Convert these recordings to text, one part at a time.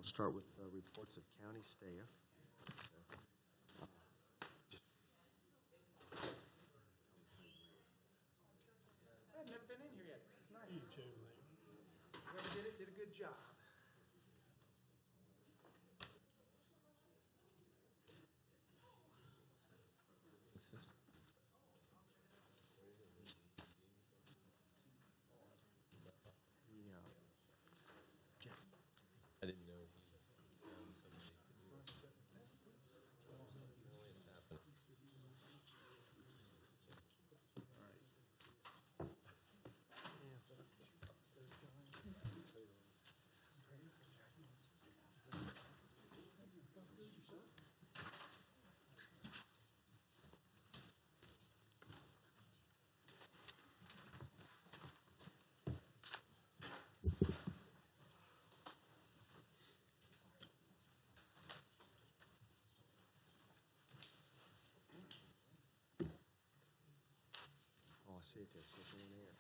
start with reports of county staff. I've never been in here yet. This is nice. Whoever did it did a good job. I didn't know he found somebody to do it. It's happening. Oh, I see it there. It's in there.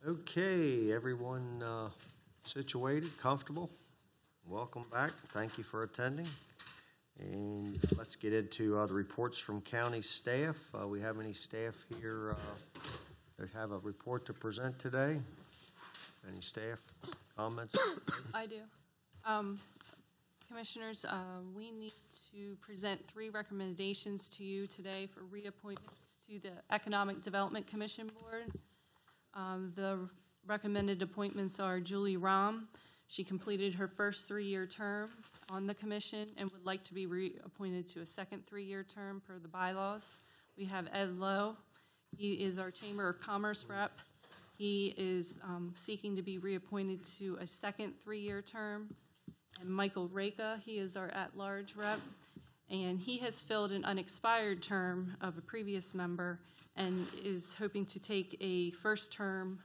Okay, everyone situated, comfortable? Welcome back. Thank you for attending. And let's get into the reports from county staff. We have any staff here that have a report to present today? Any staff comments? I do. Commissioners, we need to present 3 recommendations to you today for reappointments to the Economic Development Commission Board. The recommended appointments are Julie Rahm. She completed her first 3-year term on the commission and would like to be reappointed to a second 3-year term per the bylaws. We have Ed Lowe. He is our Chamber of Commerce rep. He is seeking to be reappointed to a second 3-year term. And Michael Reka, he is our at-large rep. And he has filled an unexpired term of a previous member and is hoping to take a first term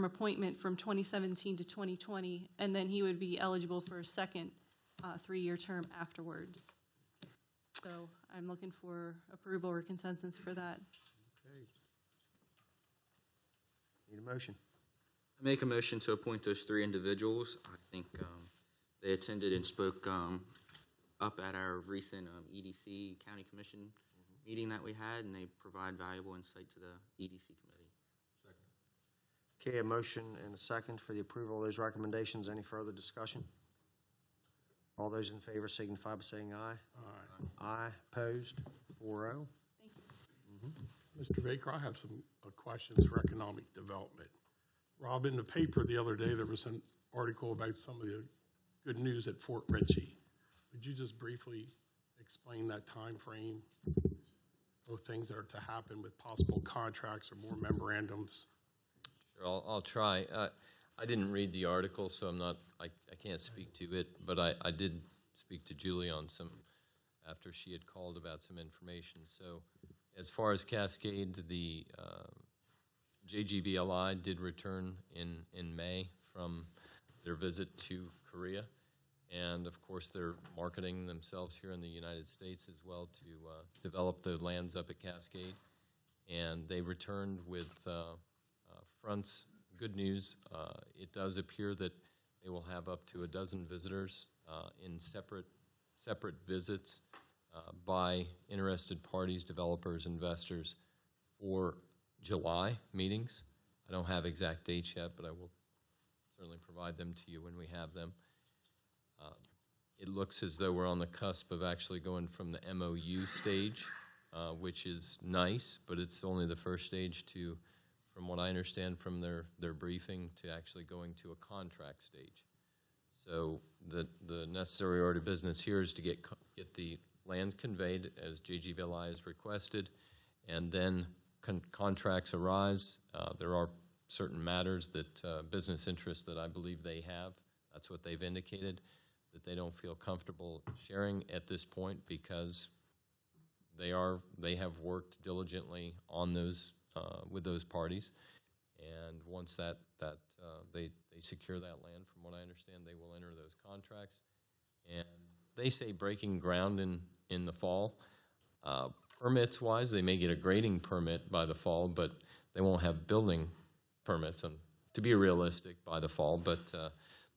appointment from 2017 to 2020, and then he would be eligible for a second 3-year term afterwards. So I'm looking for approval or consensus for that. Okay. Need a motion? I make a motion to appoint those 3 individuals. I think they attended and spoke up at our recent EDC County Commission meeting that we had, and they provide valuable insight to the EDC committee. Okay, a motion and a second for the approval of those recommendations. Any further discussion? All those in favor signify by saying aye. Aye. Aye. Opposed? 4-0. Thank you. Mr. Baker, I have some questions for economic development. Rob, in the paper the other day, there was an article about some of the good news at Fort Ritchie. Would you just briefly explain that time frame of things that are to happen with possible contracts or more memorandums? Sure, I'll try. I didn't read the article, so I can't speak to it, but I did speak to Julie on some after she had called about some information. So as far as Cascade, the JGBLI did return in May from their visit to Korea. And of course, they're marketing themselves here in the United States as well to develop the lands up at Cascade. And they returned with fronts. Good news. It does appear that they will have up to a dozen visitors in separate visits by interested parties, developers, investors for July meetings. I don't have exact dates yet, but I will certainly provide them to you when we have them. It looks as though we're on the cusp of actually going from the MOU stage, which is nice, but it's only the first stage to, from what I understand from their briefing, to actually going to a contract stage. So the necessary order of business here is to get the land conveyed as JGBLI has requested, and then contracts arise. There are certain matters that business interests that I believe they have. That's what they've indicated, that they don't feel comfortable sharing at this point because they have worked diligently on those with those parties, and once that they secure that land, from what I understand, they will enter those contracts. And they say breaking ground in the fall. permits-wise, they may get a grading permit by the fall, but they won't have building permits, to be realistic, by the fall. But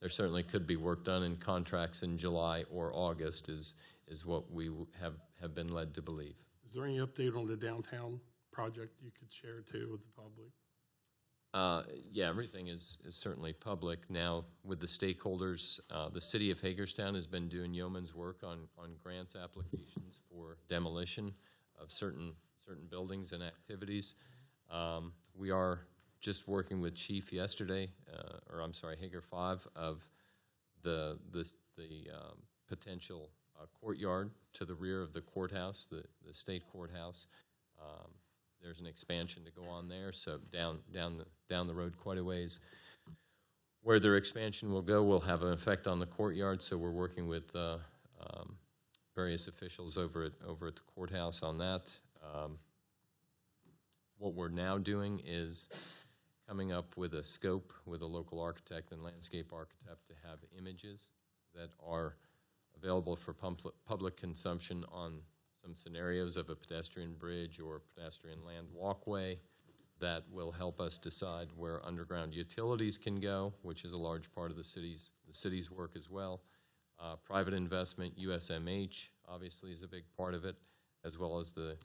there certainly could be work done in contracts in July or August is what we have been led to believe. Is there any update on the downtown project you could share too with the public? Yeah, everything is certainly public now with the stakeholders. The city of Hagerstown has been doing yeoman's work on grants applications for demolition of certain buildings and activities. We are just working with Chief yesterday, Hager 5, of the potential courtyard to the rear of the courthouse, the state courthouse. There's an expansion to go on there, so down the road quite a ways. Where their expansion will go will have an effect on the courtyard, so we're working with various officials over at the courthouse on that. What we're now doing is coming up with a scope with a local architect and landscape architect to have images that are available for public consumption on some scenarios of a pedestrian bridge or pedestrian land walkway that will help us decide where underground utilities can go, which is a large part of the city's work as well. Private investment, USMH obviously is a big part of it, as well as the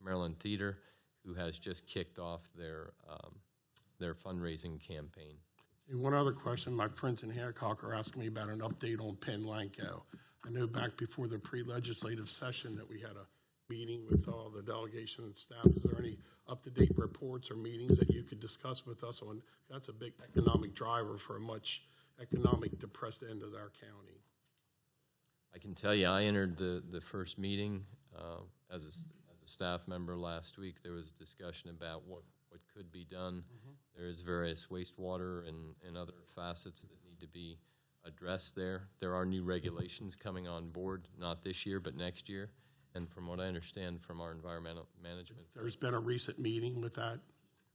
Maryland Theater, who has just kicked off their fundraising campaign. And one other question, my friends in Hancock are asking me about an update on Penn Lanco. I know back before the pre-legislative session that we had a meeting with all the delegation and staff. Is there any up-to-date reports or meetings that you could discuss with us on? That's a big economic driver for a much economic depressed end of our county. I can tell you, I entered the first meeting as a staff member last week. There was discussion about what could be done. There is various wastewater and other facets that need to be addressed there. There are new regulations coming on board, not this year, but next year. And from what I understand from our environmental management. There's been a recent meeting with that?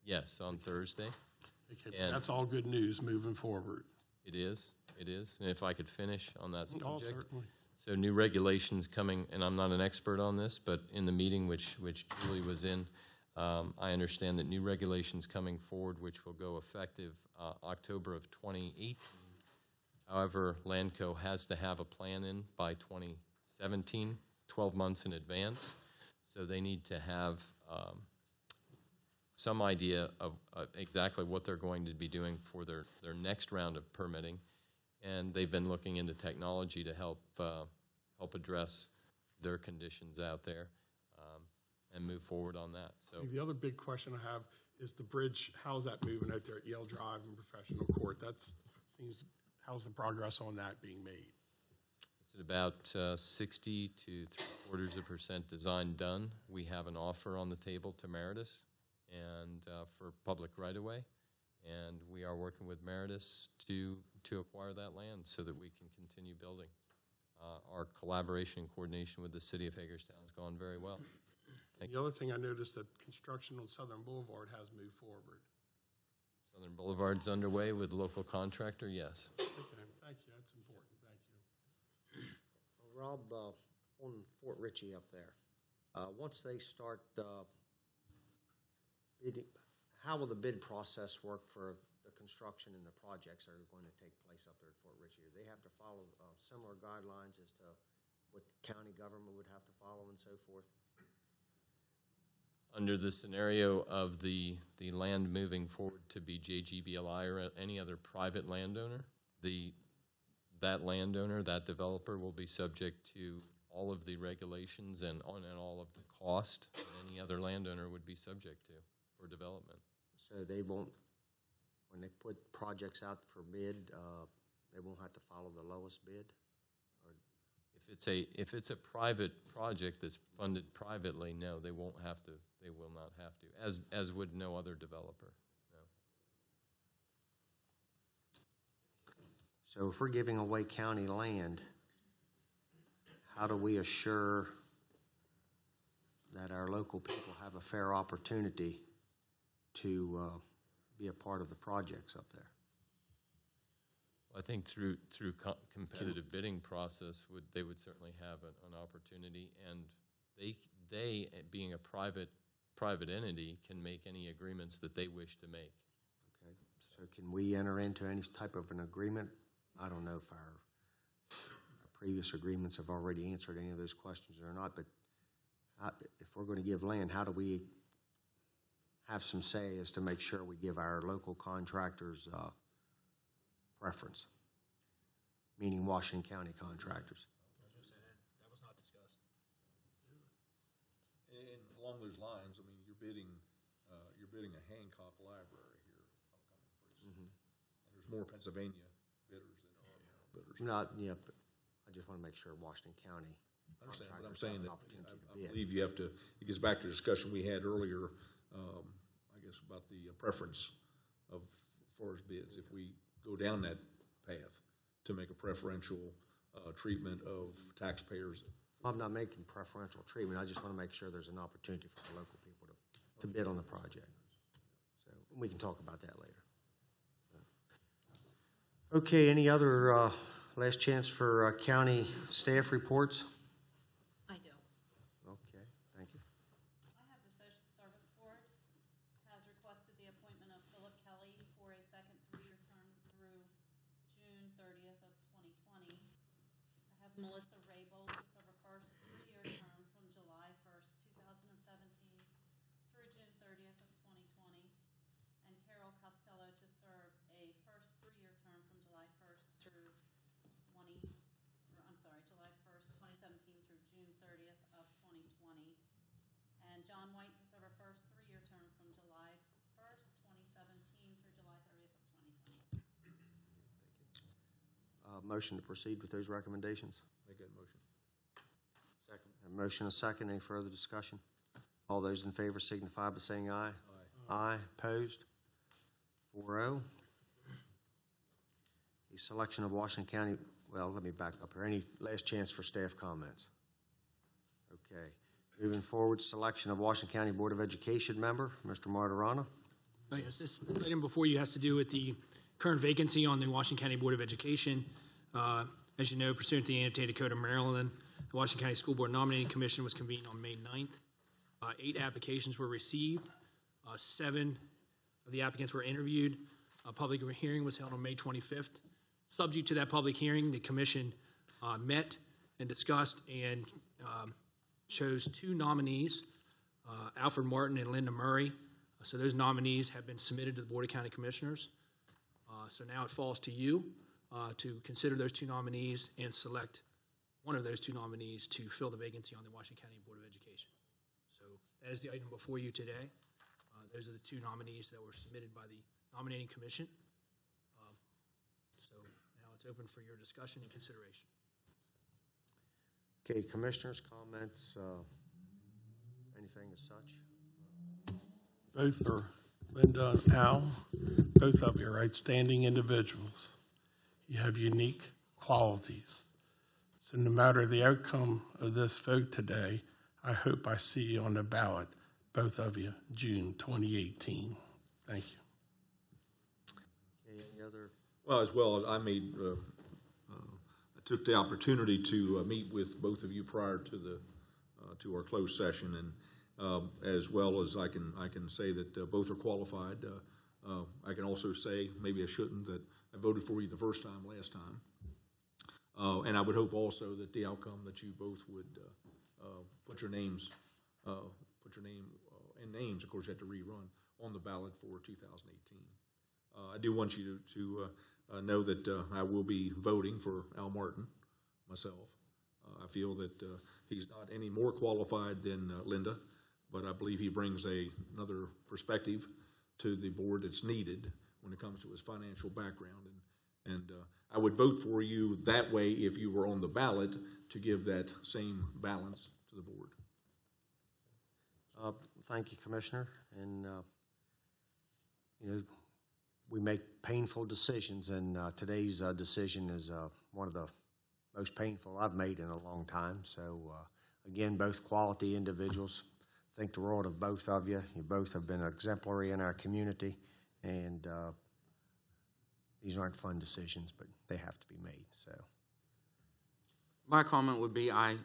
Yes, on Thursday. Okay, And that's all good news moving forward. It is. And if I could finish on that subject. Oh, certainly. So new regulations coming, and I'm not an expert on this, but in the meeting which Julie was in, I understand that new regulations coming forward, which will go effective October of 2018. However, Landco has to have a plan in by 2017, 12 months in advance. So they need to have some idea of exactly what they're going to be doing for their next round of permitting. And they've been looking into technology to help address their conditions out there and move forward on that. So The other big question I have is the bridge. How's that moving out there at Yale Drive and Professional Court? How's the progress on that being made? it's at about 60 to 3/4% design done. We have an offer on the table to Meritus and for public right-of-way. And we are working with Meritus to acquire that land so that we can continue building. Our collaboration and coordination with the city of Hagerstown has gone very well. The other thing I noticed that construction on Southern Boulevard has moved forward. Southern Boulevard's underway with local contractor, yes. Okay, thank you. That's important. Thank you. Rob, on Fort Ritchie up there, once they start bidding, how will the bid process work for the construction and the projects that are going to take place up there at Fort Ritchie? Do they have to follow similar guidelines as to what county government would have to follow and so forth? Under the scenario of the land moving forward to be JGBLI or any other private landowner, that landowner, that developer will be subject to all of the regulations and all of the cost that any other landowner would be subject to for development. So they won't, when they put projects out for bid, they won't have to follow the lowest bid? Or If it's a private project that's funded privately, no, they won't have to. They will not have to, as would no other developer. No. So if we're giving away county land, how do we assure that our local people have a fair opportunity to be a part of the projects up there? I think through competitive bidding process, they would certainly have an opportunity, and they being a private entity, can make any agreements that they wish to make. Okay, so can we enter into any type of an agreement? I don't know if our previous agreements have already answered any of those questions or not, but if we're going to give land, how do we have some say as to make sure we give our local contractors preference, meaning Washington County contractors? That was not discussed. And along those lines, I mean, you're bidding a Hancock library here upcoming pretty soon. And there's more Pennsylvania bidders than there are bidders. Not, yeah, but I just want to make sure Washington County I understand, but I'm contractors saying have an that opportunity to I bid. believe you have to, it gets back to the discussion we had earlier, I guess, about the preference of, as far as bids, if we go down that path to make a preferential treatment of taxpayers. I'm not making preferential treatment. I just want to make sure there's an opportunity for the local people to bid on the project. So we can talk about that later. Okay, any other last chance for county staff reports? I do. Okay, thank you. I have the Social Service Board has requested the appointment of Philip Kelly for a second 3-year term through June 30th of 2020. I have Melissa Rabel to serve a first 3-year term from July 1st, 2017 through June 30th of 2020, and Carol Costello to serve a first 3-year term from July 1st through July 1st, 2017 through June 30th of 2020. And John White to serve a first 3-year term from July 1st, 2017 through July 30th of 2020. Motion to proceed with those recommendations. Make that motion. Second. A motion, a second. Any further discussion? All those in favor signify by saying aye. Aye. Aye. Opposed? 4-0. The selection of Washington County, well, let me back up here. Any last chance for staff comments? Okay. Moving forward, selection of Washington County Board of Education member, Mr. Martirana. Oh, yes, this item before you has to do with the current vacancy on the Washington County Board of Education. As you know, pursuant to the annotated code of Maryland, the Washington County School Board Nominating Commission was convened on May 9th. 8 applications were received. 7 of the applicants were interviewed. A public hearing was held on May 25th. Subject to that public hearing, the commission met and discussed and chose 2 nominees, Alfred Martin and Linda Murray. So those nominees have been submitted to the Board of County Commissioners. So now it falls to you to consider those 2 nominees and select one of those 2 nominees to fill the vacancy on the Washington County Board of Education. So that is the item before you today. Those are the 2 nominees that were submitted by the nominating commission. So now it's open for your discussion and consideration. Okay, commissioners, comments, anything as such? Both are, Linda and Al, both of you are outstanding individuals. You have unique qualities. So no matter the outcome of this vote today, I hope I see you on the ballot, both of you, June 2018. Thank you. Okay, any other? Well, as well, I took the opportunity to meet with both of you prior to the to our closed session, and as well as I can say that both are qualified. I can also say, maybe I shouldn't, that I voted for you the first time last time, and I would hope also that the outcome that you both would put your name and names. Of course, you have to rerun on the ballot for 2018. I do want you to know that I will be voting for Al Martin myself. I feel that he's not any more qualified than Linda, but I believe he brings another perspective to the board that's needed when it comes to his financial background. And I would vote for you that way if you were on the ballot to give that same balance to the board. Thank you, Commissioner. And, we make painful decisions, and today's decision is one of the most painful I've made in a long time. So, again, both quality individuals. Think the world of both of you. You both have been exemplary in our community, and these aren't fun decisions, but they have to be made. So, My comment would be I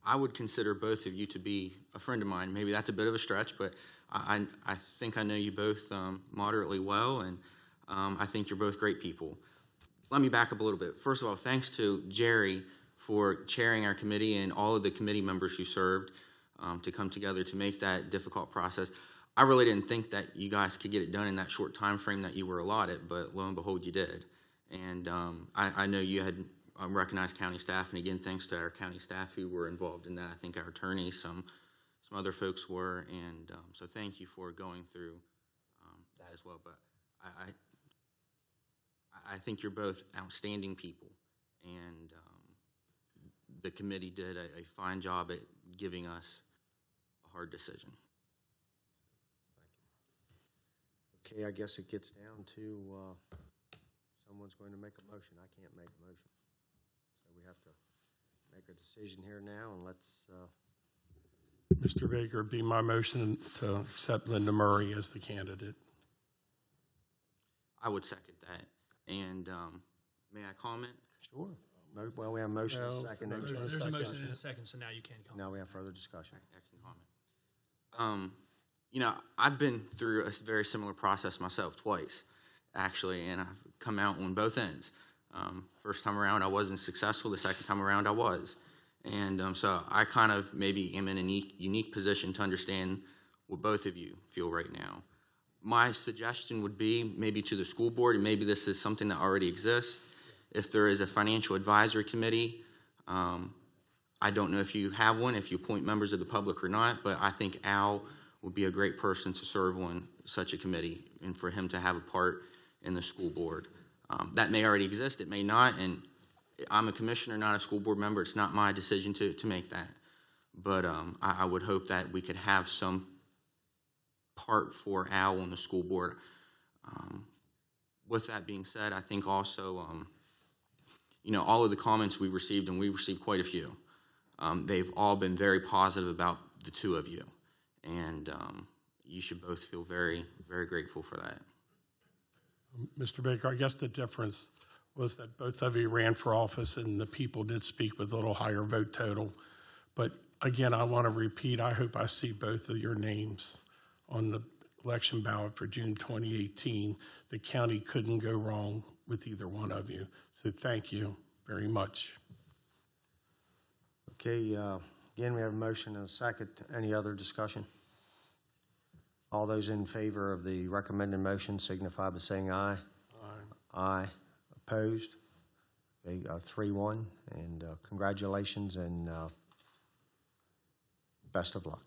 I would consider both of you to be a friend of mine. Maybe that's a bit of a stretch, but I think I know you both moderately well, and I think you're both great people. Let me back up a little bit. First of all, thanks to Jerry for chairing our committee and all of the committee members who served to come together to make that difficult process. I really didn't think that you guys could get it done in that short time frame that you were allotted, but lo and behold, you did. And I know you had recognized county staff, and again, thanks to our county staff who were involved in that. I think our attorneys, some other folks were, and so thank you for going through that as well. But I think you're both outstanding people, and the committee did a fine job at giving us a hard decision. Okay, I guess it gets down to someone's going to make a motion. I can't make a motion. So we have to make a decision here now, and let's... Mr. Baker, it'd be my motion to accept Linda Murray as the candidate. I would second that. And may I comment? Sure. Well, we have a motion and a second. There's a motion and a second, so now you can comment. Now we have further discussion. I can comment. You know, I've been through a very similar process myself twice, actually, and I've come out on both ends. First time around, I wasn't successful. The second time around, I was. And so I kind of maybe am in a unique position to understand what both of you feel right now. My suggestion would be maybe to the school board, and maybe this is something that already exists, if there is a financial advisory committee. I don't know if you have one, if you appoint members of the public or not, but I think Al would be a great person to serve on such a committee and for him to have a part in the school board. That may already exist, it may not, and I'm a commissioner, not a school board member. It's not my decision to make that. But I would hope that we could have some part for Al on the school board. With that being said, I think also, you know, all of the comments we received, and we received quite a few, they've all been very positive about the two of you. And you should both feel very, very grateful for that. Mr. Baker, I guess the difference was that both of you ran for office and the people did speak with a little higher vote total. But again, I want to repeat, I hope I see both of your names on the election ballot for June 2018. The county couldn't go wrong with either one of you. So thank you very much. Okay, again, we have a motion and a second. Any other discussion? All those in favor of the recommended motion signify by saying aye. Aye. Aye. Opposed? Okay, 3-1, and congratulations and best of luck.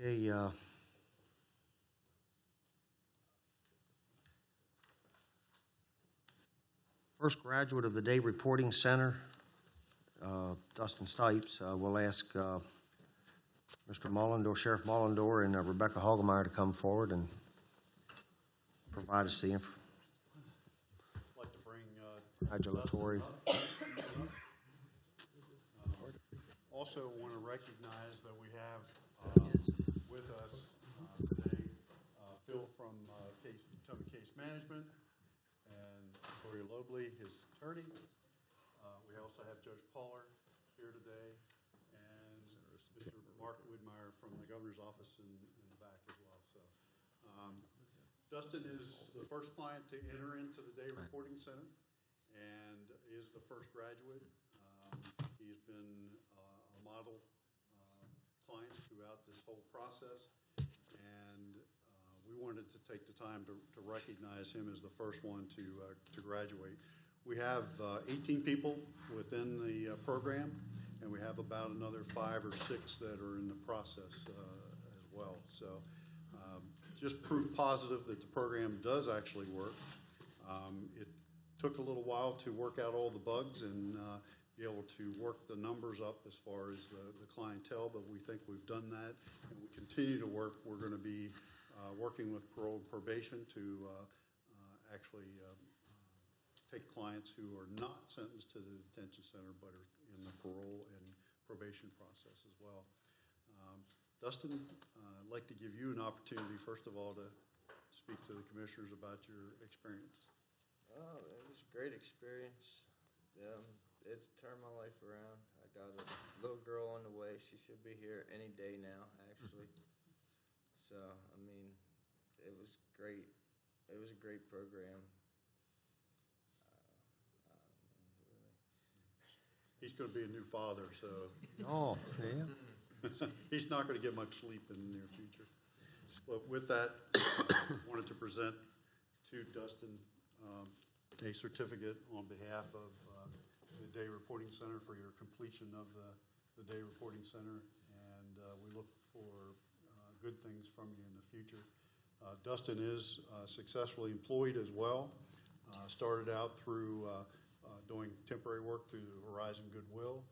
Okay, first graduate of the day reporting center, Dustin Stipes. We'll ask Mr. Mullendore, Sheriff Mullendore, and Rebecca Hogemeyer to come forward and provide us the info. I'd like to bring Congratulatory. Also want to recognize that we have with us today Phil from Potomac Case Management and Corey Lobley, his attorney. We also have Judge Pollard here today and Mr. Mark Widmeyer from the governor's office in the back as well. So Dustin is the first client to enter into the day reporting center and is the first graduate. He's been a model client throughout this whole process, and we wanted to take the time to recognize him as the first one to graduate. We have 18 people within the program, and we have about another 5 or 6 that are in the process as well. So just proof positive that the program does actually work. It took a little while to work out all the bugs and be able to work the numbers up as far as the clientele, but we think we've done that, and we continue to work. We're going to be working with parole and probation to actually take clients who are not sentenced to the detention center but are in the parole and probation process as well. Dustin, I'd like to give you an opportunity, first of all, to speak to the commissioners about your experience. Oh, it was a great experience. It's turned my life around. I got a little girl on the way. She should be here any day now, actually. So, I mean, it was great. It was a great program. He's going to be a new father, so Oh, yeah. he's not going to get much sleep in the near future. But with that, wanted to present to Dustin a certificate on behalf of the Day Reporting Center for your completion of the Day Reporting Center, and we look for good things from you in the future. Dustin is successfully employed as well. Started out through doing temporary work through Horizon Goodwill,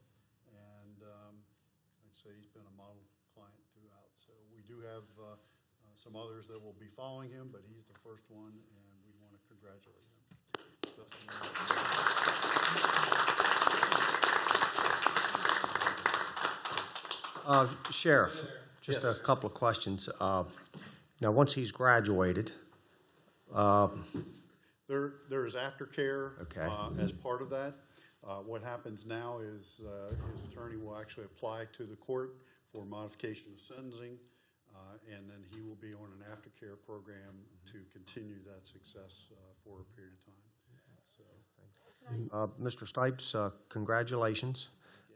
and I'd say he's been a model client throughout. So we do have some others that will be following him, but he's the first one, and we want to congratulate him. Sheriff, just a couple of questions. Now, once he's graduated, There is aftercare Okay. As part of that. What happens now is his attorney will actually apply to the court for modification of sentencing, and then he will be on an aftercare program to continue that success for a period of time. So, Mr. Stipes, congratulations.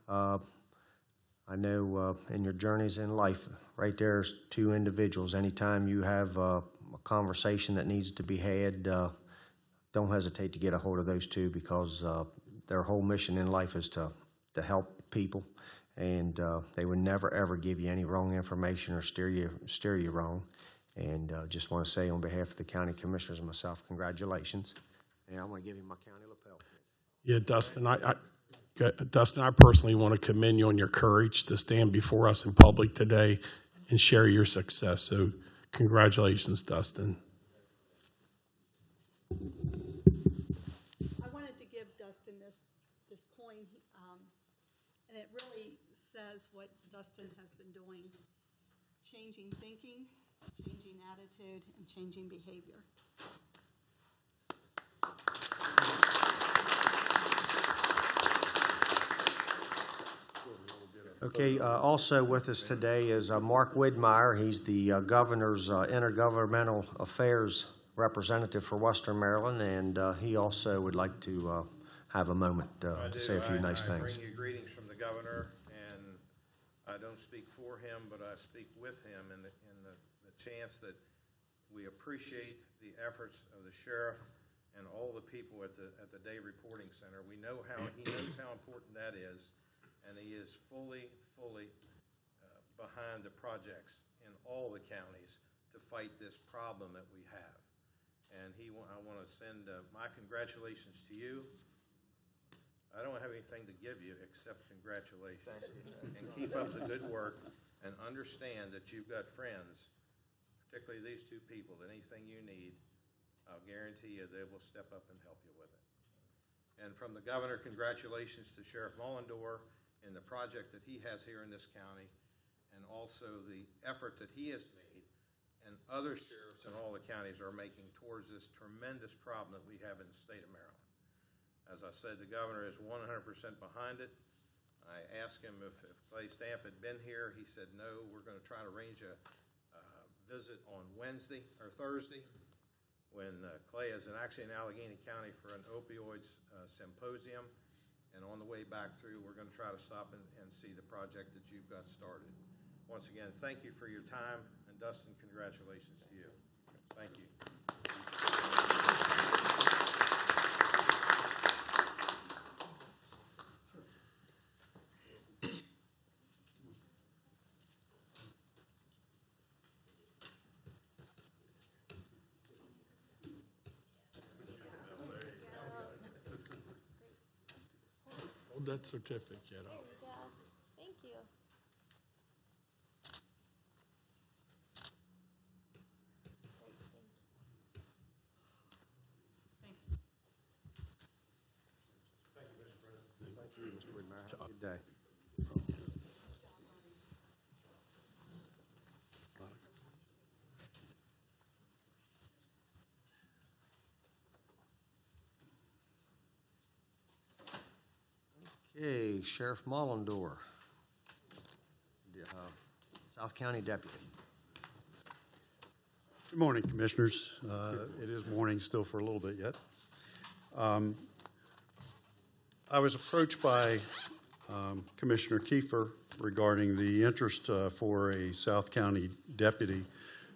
I know in your journeys in life, right there's two individuals. Anytime you have a conversation that needs to be had, don't hesitate to get a hold of those two, because their whole mission in life is to help people, and they would never ever give you any wrong information or steer you wrong. And just want to say on behalf of the county commissioners and myself, congratulations. And I want to give you my county lapel. Yeah, Dustin, Dustin, I personally want to commend you on your courage to stand before us in public today and share your success. So congratulations, Dustin. I wanted to give Dustin this coin, and it really says what Dustin has been doing: changing thinking, changing attitude, and changing behavior. Okay, also with us today is Mark Widmeyer. He's the governor's intergovernmental affairs representative for Western Maryland, and he also would like to have a moment to say a few nice things. I bring you greetings from the governor, and I don't speak for him, but I speak with him in the chance that we appreciate the efforts of the sheriff and all the people at the Day Reporting Center. We know he knows how important that is, and he is fully behind the projects in all the counties to fight this problem that we have. And I want to send my congratulations to you. I don't have anything to give you except congratulations. And keep up the good work, and understand that you've got friends, particularly these two people, that anything you need, I'll guarantee you they will step up and help you with it. And from the governor, congratulations to Sheriff Mullendore in the project that he has here in this county, and also the effort that he has made and other sheriffs in all the counties are making towards this tremendous problem that we have in the state of Maryland. As I said, the governor is 100% behind it. I asked him if Clay Stamp had been here. He said no. We're going to try to arrange a visit on Wednesday or Thursday when Clay is actually in Allegheny County for an opioids symposium. And on the way back through, we're going to try to stop and see the project that you've got started. Once again, thank you for your time, and Dustin, congratulations to you. Thank you. Hold that certificate up. There we go. Thank you. Great, thank you. Thanks. Thank you, Mr. Widmeyer. Have a good day. Okay, Sheriff Mollendor, South County Deputy. Good morning, Commissioners. It is morning still for a little bit yet. I was approached by Commissioner Kiefer regarding the interest for a South County deputy,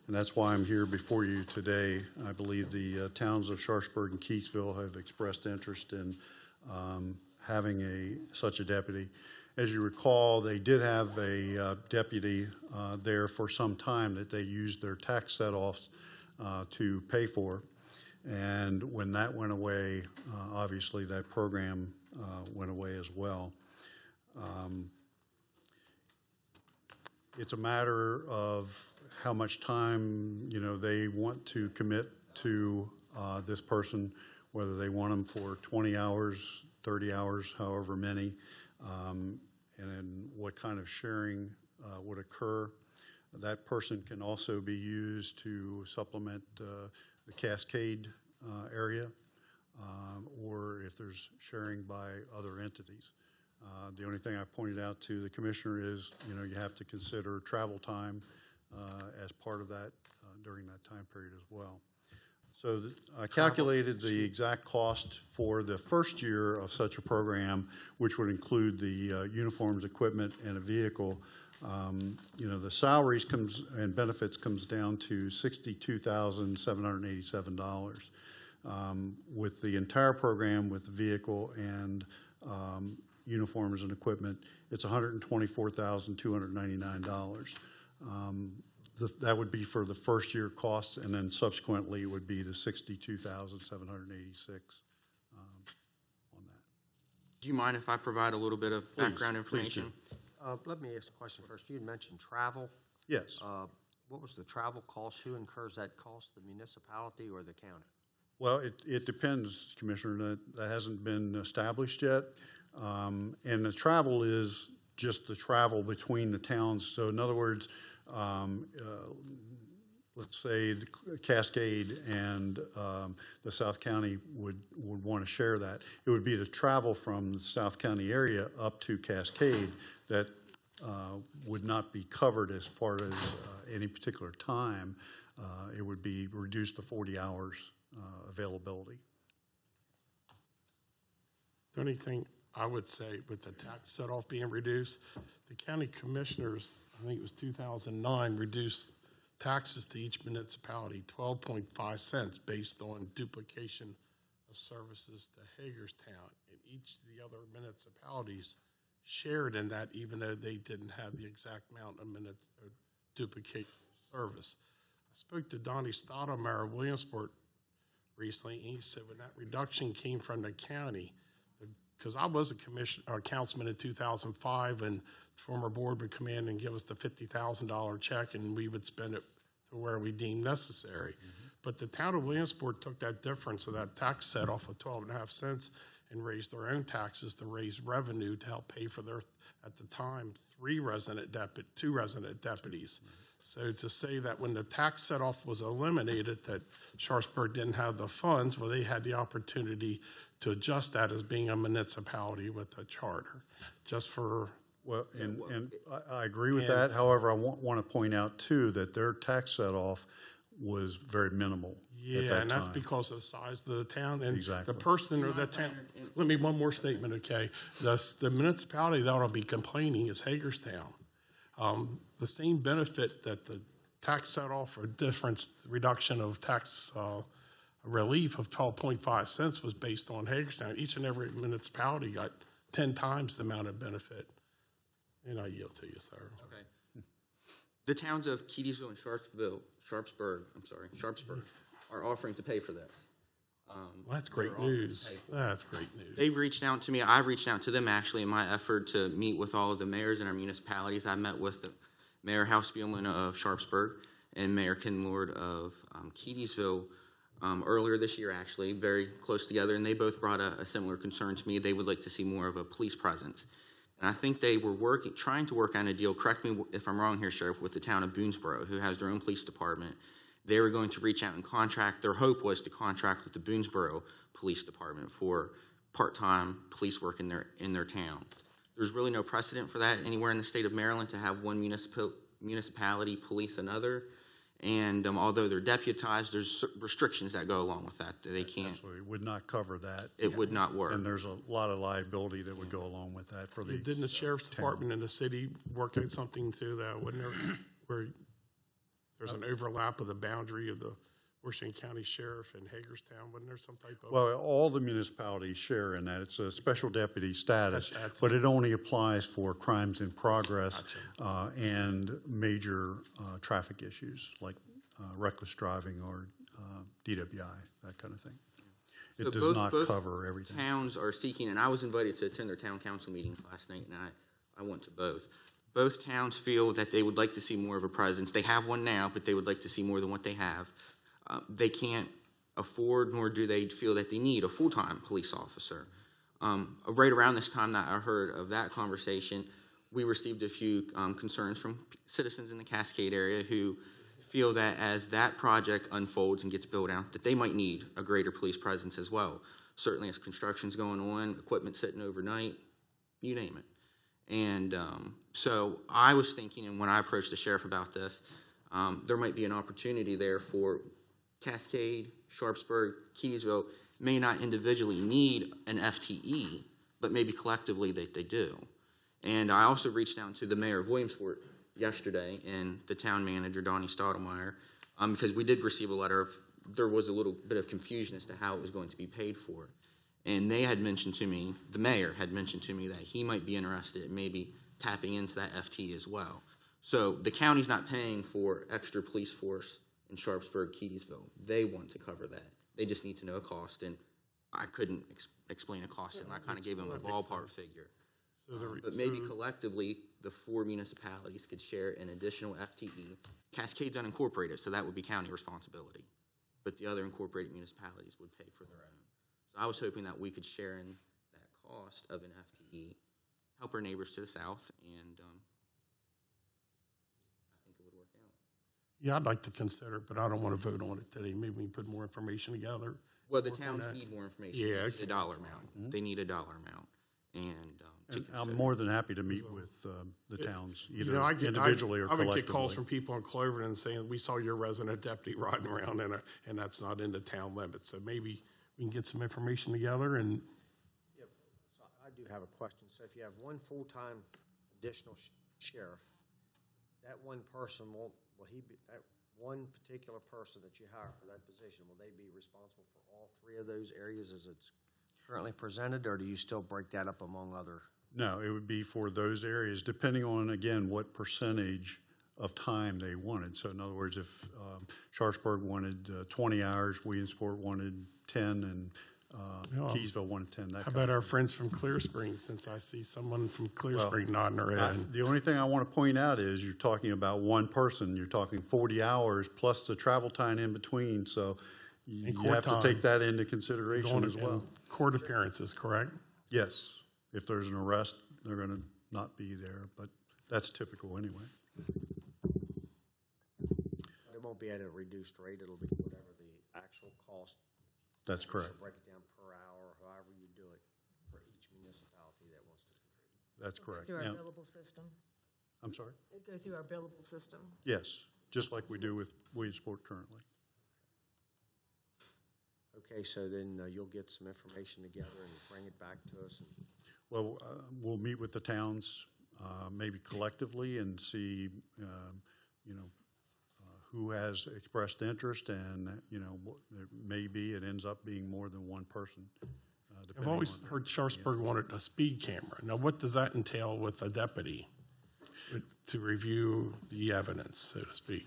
and that's why I'm here before you today. I believe the towns of Sharpsburg and Keatsville have expressed interest in having such a deputy. As you recall, they did have a deputy there for some time that they used their tax set-offs to pay for. And when that went away, obviously that program went away as well. It's a matter of how much time, they want to commit to this person, whether they want them for 20 hours, 30 hours, however many, and what kind of sharing would occur. That person can also be used to supplement the Cascade area, or if there's sharing by other entities. The only thing I pointed out to the Commissioner is, you have to consider travel time as part of that during that time period as well. So I calculated the exact cost for the first year of such a program, which would include the uniforms, equipment, and a vehicle. The salaries and benefits comes down to $62,787. With the entire program, with the vehicle and uniforms and equipment, it's $124,299. That would be for the first year costs, and then subsequently it would be the $62,786 on that. Do you mind if I provide a little bit of background information? Let me ask a question first. You had mentioned travel. Yes. What was the travel cost? Who incurs that cost, the municipality or the county? Well, it depends, Commissioner. That hasn't been established yet. And the travel is just the travel between the towns. So in other words, let's say the Cascade and the South County would want to share that. It would be the travel from the South County area up to Cascade that would not be covered as far as any particular time. It would be reduced to 40 hours availability. The only thing I would say with the tax set-off being reduced, the county commissioners, I think it was 2009, reduced taxes to each municipality 12.5 cents based on duplication of services to Hagerstown. And each of the other municipalities shared in that, even though they didn't have the exact amount of minutes of duplicate service. I spoke to Donnie Stottlemyre of Williamsport recently, and he said when that reduction came from the county, because I was a councilman in 2005, and the former board would come in and give us the $50,000 check, and we would spend it to where we deemed necessary. Mm-hmm. But the town of Williamsport took that difference of that tax set off of 12.5 cents and raised their own taxes to raise revenue to help pay for their, at the time, 2 resident deputies. Mm-hmm. So to say that when the tax set-off was eliminated, that Sharpsburg didn't have the funds, well, they had the opportunity to adjust that as being a municipality with a charter, just for... Well, and I agree with that. However, I want to point out, too, that their tax set-off was very minimal at that and time. that's because of the size of the town. And exactly. The person or the town... Let me, one more statement, okay? The municipality that ought to be complaining is Hagerstown. The same benefit that the tax set-off or reduction of tax relief of 12.5 cents was based on Hagerstown. Each and every municipality got 10 times the amount of benefit. And I yield to you, sir. Okay. The towns of Keedysville and Sharpsburg are offering to pay for this. Well, that's great news. That's great news. They've reached out to me. I've reached out to them actually in my effort to meet with all of the mayors in our municipalities. I met with the Mayor House-Spielman of Sharpsburg and Mayor Kinlord of Keedysville earlier this year, actually, very close together, and they both brought a similar concern to me. They would like to see more of a police presence. And I think they were trying to work on a deal, correct me if I'm wrong here, Sheriff, with the town of Boonesboro, who has their own police department. They were going to reach out and contract. Their hope was to contract with the Boonesboro Police Department for part-time police work in their town. There's really no precedent for that anywhere in the state of Maryland to have one municipality police another. And although they're deputized, there's restrictions that go along with that. They can't. Absolutely, would not cover that. It would not work. And there's a lot of liability that would go along with that for the. Didn't the sheriff's department in the city work out something too, that wasn't there, where there's an overlap of the boundary of the Washington County Sheriff and Hagerstown? Wasn't there some type of? Well, all the municipalities share in that. It's a special deputy status, That's- but it only applies for crimes in progress and major traffic issues like reckless driving or DWI, that kind of thing. It So does not both cover everything. Towns are seeking, and I was invited to attend their town council meetings last night, and I went to both. Both towns feel that they would like to see more of a presence. They have one now, but they would like to see more than what they have. They can't afford, nor do they feel that they need a full-time police officer. Right around this time that I heard of that conversation, we received a few concerns from citizens in the Cascade area who feel that as that project unfolds and gets built out, that they might need a greater police presence as well. Certainly as construction's going on, equipment sitting overnight, you name it. And so I was thinking, and when I approached the sheriff about this, there might be an opportunity there for Cascade, Sharpsburg, Keysville may not individually need an FTE, but maybe collectively they do. And I also reached out to the mayor of Williamsport yesterday and the town manager, Donnie Stottlemyre, because we did receive a letter of, there was a little bit of confusion as to how it was going to be paid for. And they had mentioned to me, the mayor had mentioned to me that he might be interested in maybe tapping into that FTE as well. So the county's not paying for extra police force in Sharpsburg, Keysville. They want to cover that. They just need to know a cost, and I couldn't explain a cost, and I kind of gave them a ballpark figure. But maybe collectively, the 4 municipalities could share an additional FTE. Cascade's unincorporated, so that would be county responsibility. But the other incorporated municipalities would pay for their own. So I was hoping that we could share in that cost of an FTE, help our neighbors to the south, and I think it would work out. Yeah, I'd like to consider it, but I don't want to vote on it today. Maybe we can put more information together. Well, the towns need more information. Yeah, They need a dollar amount. They need a dollar amount. And to And I'm consider. more than happy to meet with the towns, You either know, individually or I would get calls collectively. from people in Cloverton saying, we saw your resident deputy riding around and that's not in the town limits. So maybe we can get some information together and Yep. So I do have a question. So if you have one full-time additional sheriff, that one person will he be, that one particular person that you hire for that position, will they be responsible for all 3 of those areas as it's currently presented, or do you still break that up among other? No, it would be for those areas, depending on, again, what percentage of time they wanted. So in other words, if Sharpsburg wanted 20 hours, Williamsport wanted 10, and Keysville wanted 10. how about our friends from Clear Spring, since I see someone from Clear Spring nodding their head. The only thing I want to point out is you're talking about one person. You're talking 40 hours plus the travel time in between. So you court have to time. take that into consideration Going as well. and Court appearances, correct? Yes, if there's an arrest, they're going to not be there, but that's typical anyway. It won't be at a reduced rate. It'll be whatever the actual cost. That's correct. So break it down per hour, however you do it, for each municipality that wants to contribute. That's correct. Through our Now- billable system. I'm sorry? It'd go through our billable system. Yes, just like we do with Williamsport currently. Okay, so then you'll get some information together and bring it back to us. Well, we'll meet with the towns, maybe collectively, and see, who has expressed interest, and, maybe it ends up being more than one person. I've depending always on- heard Sharpsburg wanted a speed camera. Now, what does that entail with a deputy to review the evidence, so to speak?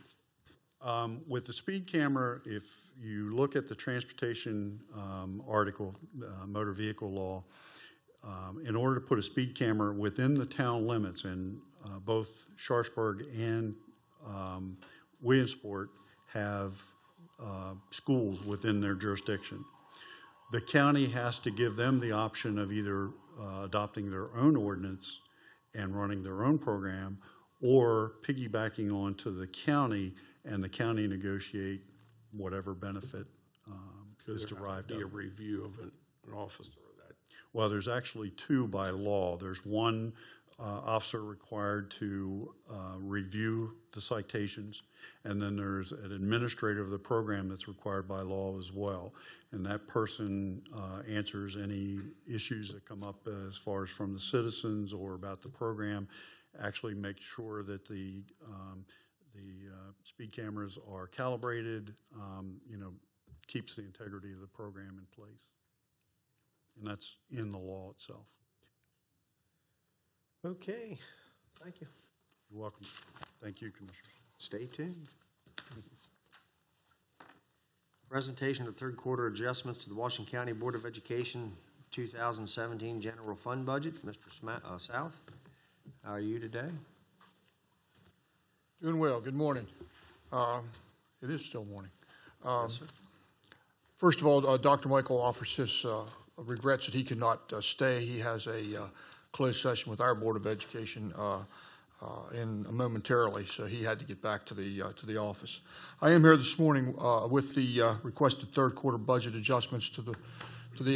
With the speed camera, if you look at the transportation article, motor vehicle law, in order to put a speed camera within the town limits, and both Sharpsburg and Williamsport have schools within their jurisdiction. The county has to give them the option of either adopting their own ordinance and running their own program, or piggybacking onto the county, and the county negotiate whatever benefit is derived Be a of it. review of an officer Well, there's actually two by law. There's one officer required to review the citations, and then there's an administrator of the program that's required by law as well. And that person answers any issues that come up as far as from the citizens or about the program, actually makes sure that the speed cameras are calibrated, keeps the integrity of the program in place. And that's in the law itself. Okay, thank you. You're welcome. Thank you, Commissioner. Stay tuned. Presentation of third quarter adjustments to the Washington County Board of Education 2017 general fund budget. Mr. South, how are you today? Doing well. Good morning. It is still morning. Yes, sir. First of all, Dr. Michael offers his regrets that he could not stay. He has a closed session with our Board of Education momentarily, so he had to get back to the office. I am here this morning with the requested third quarter budget adjustments to the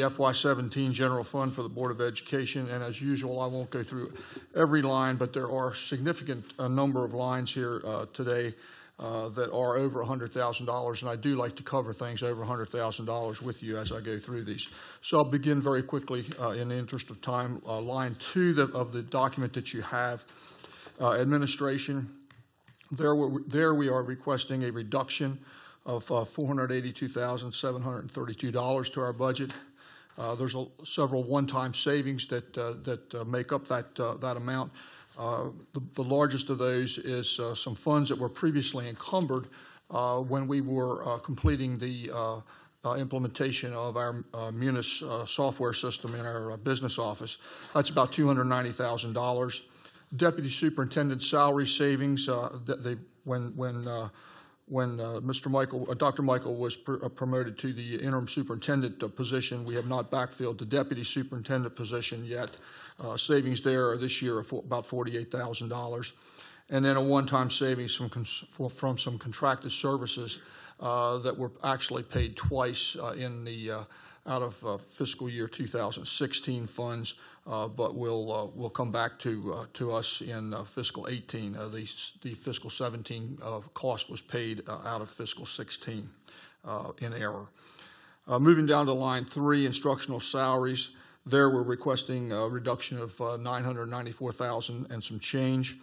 FY17 general fund for the Board of Education, and as usual, I won't go through every line, but there are significant number of lines here today that are over $100,000, and I do like to cover things over $100,000 with you as I go through these. So I'll begin very quickly in the interest of time. Line 2 of the document that you have, administration. There we are requesting a reduction of $482,732 to our budget. There's several one-time savings that make up that amount. The largest of those is some funds that were previously encumbered when we were completing the implementation of our Munis software system in our business office. That's about $290,000. Deputy superintendent salary savings, when Dr. Michael was promoted to the interim superintendent position, we have not backfilled the deputy superintendent position yet. Savings there this year are about $48,000. And then a one-time savings from some contracted services that were actually paid twice out of fiscal year 2016 funds, but will come back to us in fiscal 18. The fiscal 17 cost was paid out of fiscal 16 in error. Moving down to line 3, instructional salaries. There we're requesting a reduction of $994,000 and some change.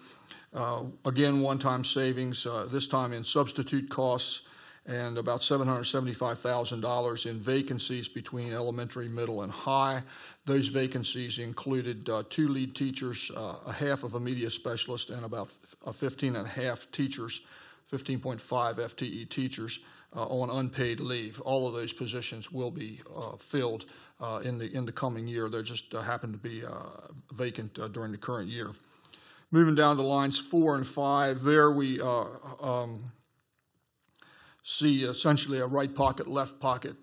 Again, one-time savings, this time in substitute costs, and about $775,000 in vacancies between elementary, middle, and high. Those vacancies included 2 lead teachers, a half of a media specialist, and about 15 and a half teachers, 15.5 FTE teachers on unpaid leave. All of those positions will be filled in the coming year. They just happen to be vacant during the current year. Moving down to lines 4 and 5, there we see essentially a right pocket, left pocket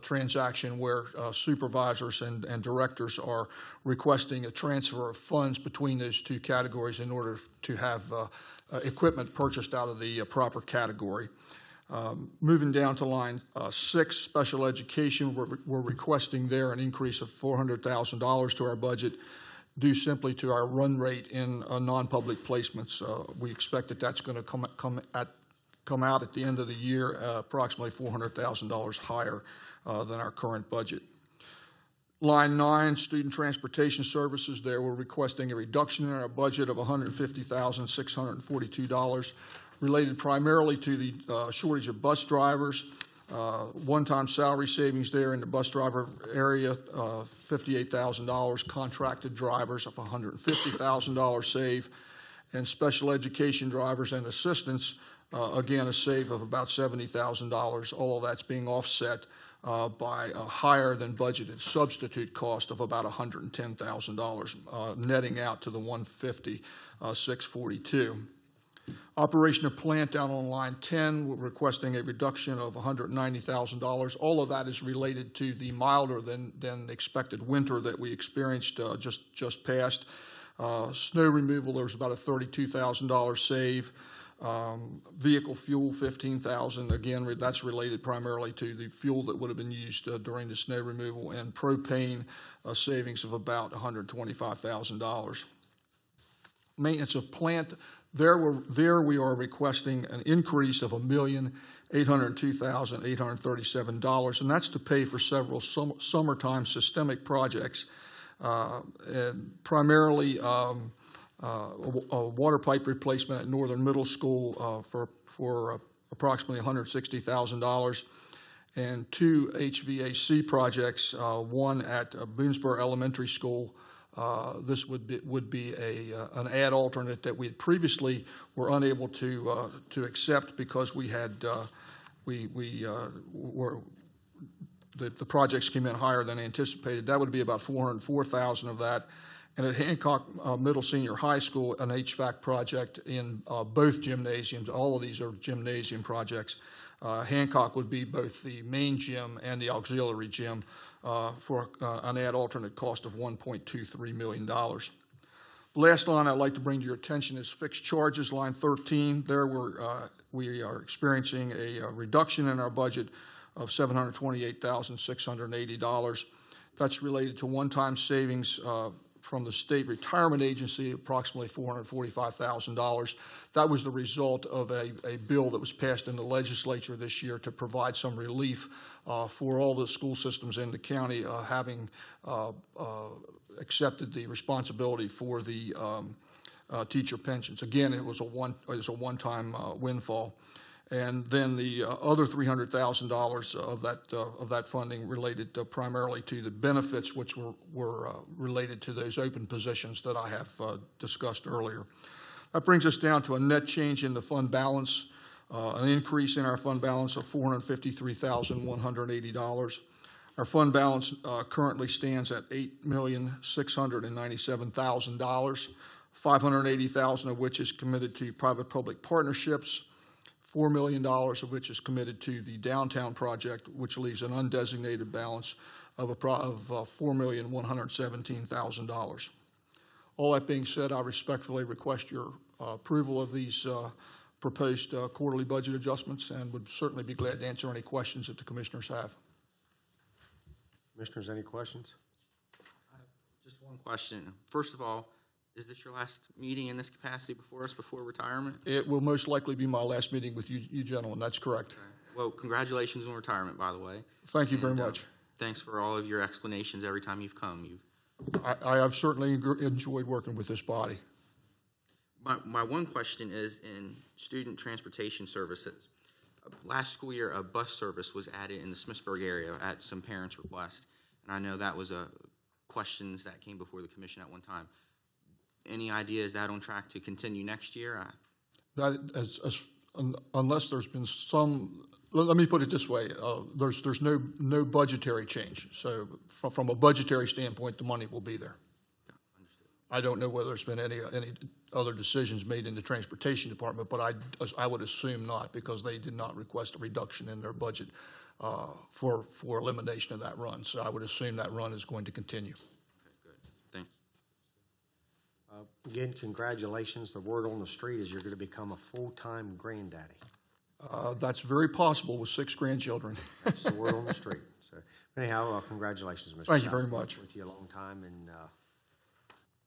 transaction where supervisors and directors are requesting a transfer of funds between those two categories in order to have equipment purchased out of the proper category. Moving down to line 6, special education, we're requesting there an increase of $400,000 to our budget due simply to our run rate in non-public placements. We expect that that's going to come out at the end of the year approximately $400,000 higher than our current budget. Line 9, student transportation services, there we're requesting a reduction in our budget of $150,642 related primarily to the shortage of bus drivers. One-time salary savings there in the bus driver area, $58,000, contracted drivers of $150,000 save, and special education drivers and assistants, again, a save of about $70,000. All of that's being offset by a higher than budgeted substitute cost of about $110,000, netting out to the $150,642. Operation of plant down on line 10, we're requesting a reduction of $190,000. All of that is related to the milder than expected winter that we experienced just past. Snow removal, there's about a $32,000 save. Vehicle fuel, $15,000. Again, that's related primarily to the fuel that would have been used during the snow removal, and propane, savings of about $125,000. Maintenance of plant, there we are requesting an increase of $1,802,837, and that's to pay for several summertime systemic projects, and primarily a water pipe replacement at Northern Middle School for approximately $160,000, and 2 HVAC projects, one at Boonesboro Elementary School. This would be an ad alternate that we had previously were unable to accept because we had the projects came in higher than anticipated. That would be about $404,000 of that. And at Hancock Middle Senior High School, an HVAC project in both gymnasiums. All of these are gymnasium projects. Hancock would be both the main gym and the auxiliary gym for an ad alternate cost of $1.23 million. The last line I'd like to bring to your attention is fixed charges, line 13. There we are experiencing a reduction in our budget of $728,680. That's related to one-time savings from the State Retirement Agency, approximately $445,000. That was the result of a bill that was passed in the legislature this year to provide some relief for all the school systems in the county having accepted the responsibility for the teacher pensions. Again, it was a one-time windfall. And then the other $300,000 of that funding related primarily to the benefits, which were related to those open positions that I have discussed earlier. That brings us down to a net change in the fund balance, an increase in our fund balance of $453,180. Our fund balance currently stands at $8,697,000, $580,000 of which is committed to private-public partnerships, $4 million of which is committed to the downtown project, which leaves an undesignated balance of $4,117,000. All that being said, I respectfully request your approval of these proposed quarterly budget adjustments, and would certainly be glad to answer any questions that the commissioners have. Commissioners, any questions? I have just one question. First of all, is this your last meeting in this capacity before us before retirement? It will most likely be my last meeting with you gentlemen. That's correct. Okay. Well, congratulations on retirement, by the way. Thank you very much. Thanks for all of your explanations every time you've come. I have certainly enjoyed working with this body. My one question is in student transportation services. Last school year, a bus service was added in the Smithsburg area at some parents' request, and I know that was questions that came before the commission at one time. Any idea, is that on track to continue next year? Unless there's been some, let me put it this way, there's no budgetary change. So from a budgetary standpoint, the money will be there. Yeah, understood. I don't know whether there's been any other decisions made in the transportation department, but I would assume not, because they did not request a reduction in their budget for elimination of that run. So I would assume that run is going to continue. Okay, good. Thanks. Again, congratulations. The word on the street is you're going to become a full-time granddaddy. That's very possible with 6 grandchildren. That's the word on the street. So anyhow, congratulations, Mr. Thank you South. very much. With you a long time, and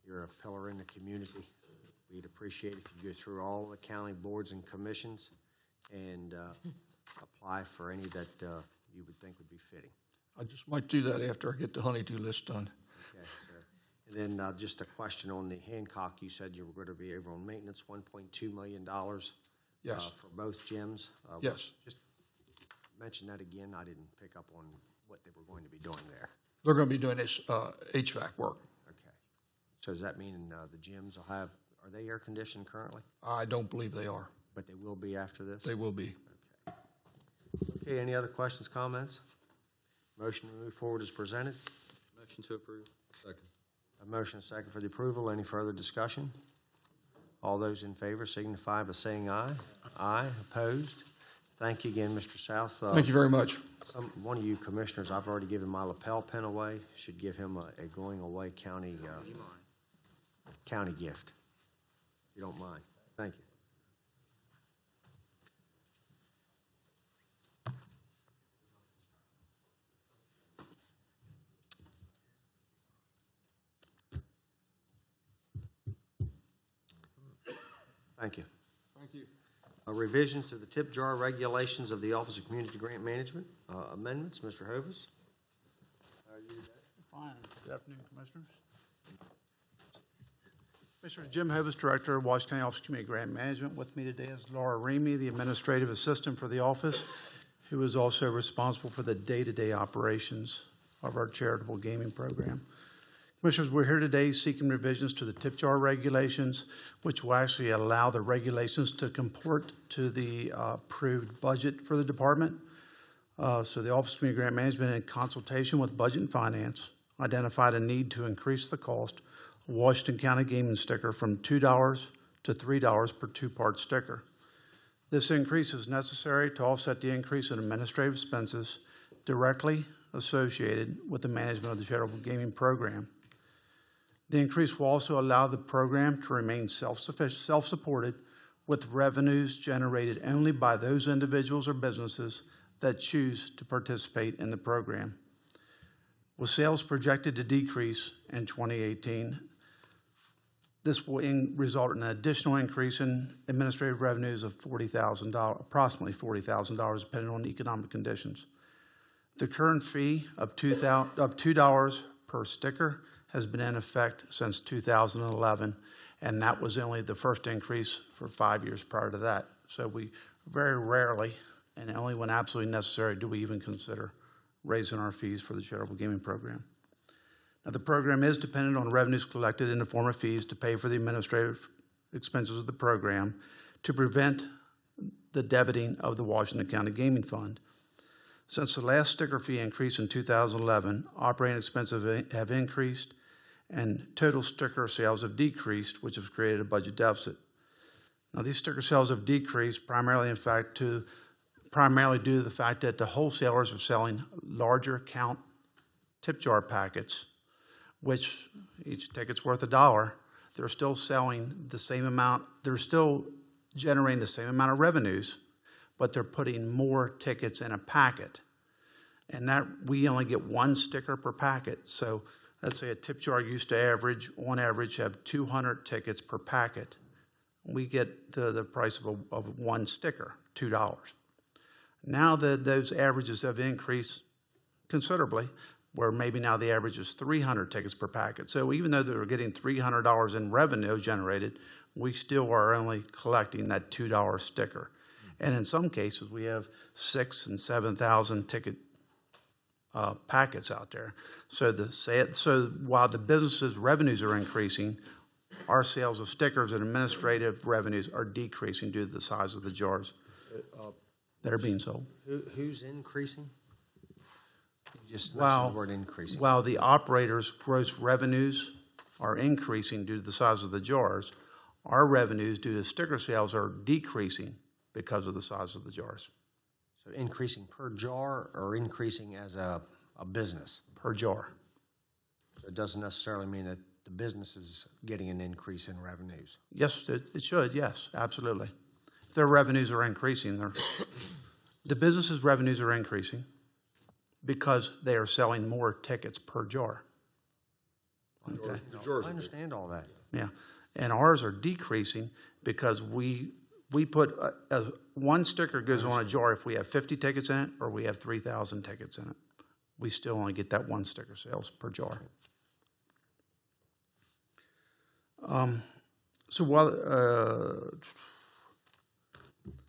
you're a pillar in the community. We'd appreciate if you go through all the county boards and commissions and apply for any that you would think would be fitting. I just might do that after I get the honeydew list done. Okay, sir. And then just a question on the Hancock. You said you were going to be over on maintenance, $1.2 million. Yes. For both gyms. Yes. Just mention that again. I didn't pick up on what they were going to be doing there. They're going to be doing this HVAC work. Okay. So does that mean the gyms will have, are they air conditioned currently? I don't believe they are. But they will be after this? They will be. Okay. Okay, any other questions, comments? Motion to move forward is presented. Motion to approve. Second. A motion and a second for the approval. Any further discussion? All those in favor signify by saying aye. Aye. Opposed? Thank you again, Mr. South. Thank you very much. One of you commissioners, I've already given my lapel pin away, should give him a going away county gift. If you don't mind. Thank you. Thank you. Thank you. Revisions to the tip jar regulations of the Office of Community Grant Management. Amendments, Mr. Hovis. How are you today? Fine. Good afternoon, Commissioners. Commissioners, Jim Hovis, Director of Washington County Office of Community Grant Management. With me today is Laura Remy, the Administrative Assistant for the office, who is also responsible for the day-to-day operations of our charitable gaming program. Commissioners, we're here today seeking revisions to the tip jar regulations, which will actually allow the regulations to comport to the approved budget for the department. So the Office of Community Grant Management, in consultation with Budget and Finance, identified a need to increase the cost of Washington County gaming sticker from $2 to $3 per two-part sticker. This increase is necessary to offset the increase in administrative expenses directly associated with the management of the charitable gaming program. The increase will also allow the program to remain self-supported with revenues generated only by those individuals or businesses that choose to participate in the program. With sales projected to decrease in 2018, this will result in an additional increase in administrative revenues of $40,000, approximately $40,000, depending on the economic conditions. The current fee of $2 per sticker has been in effect since 2011, and that was only the first increase for 5 years prior to that. So we very rarely, and only when absolutely necessary, do we even consider raising our fees for the charitable gaming program. Now, the program is dependent on revenues collected in the form of fees to pay for the administrative expenses of the program to prevent the debiting of the Washington County Gaming Fund. Since the last sticker fee increase in 2011, operating expenses have increased and total sticker sales have decreased, which has created a budget deficit. Now, these sticker sales have decreased primarily due to the fact that the wholesalers are selling larger count tip jar packets, which each ticket's worth $1. They're still selling the same amount. They're still generating the same amount of revenues, but they're putting more tickets in a packet. And that we only get one sticker per packet. So let's say a tip jar used to on average, have 200 tickets per packet. We get the price of one sticker, $2. Now that those averages have increased considerably, where maybe now the average is 300 tickets per packet. So even though they're getting $300 in revenue generated, we still are only collecting that $2 sticker. And in some cases, we have 6,000 and 7,000 ticket packets out there. So while the business's revenues are increasing, our sales of stickers and administrative revenues are decreasing due to the size of the jars that are being sold. Who's increasing? You just mentioned the word increasing. While the operators' gross revenues are increasing due to the size of the jars, our revenues due to sticker sales are decreasing because of the size of the jars. So increasing per jar or increasing as a business? Per jar. So it doesn't necessarily mean that the business is getting an increase in revenues. Yes, it should. Yes, absolutely. If their revenues are increasing, the business's revenues are increasing because they are selling more tickets per jar. Okay. I understand all that. Yeah, and ours are decreasing because we put one sticker goes on a jar if we have 50 tickets in it or we have 3,000 tickets in it. We still only get that one sticker sales per jar.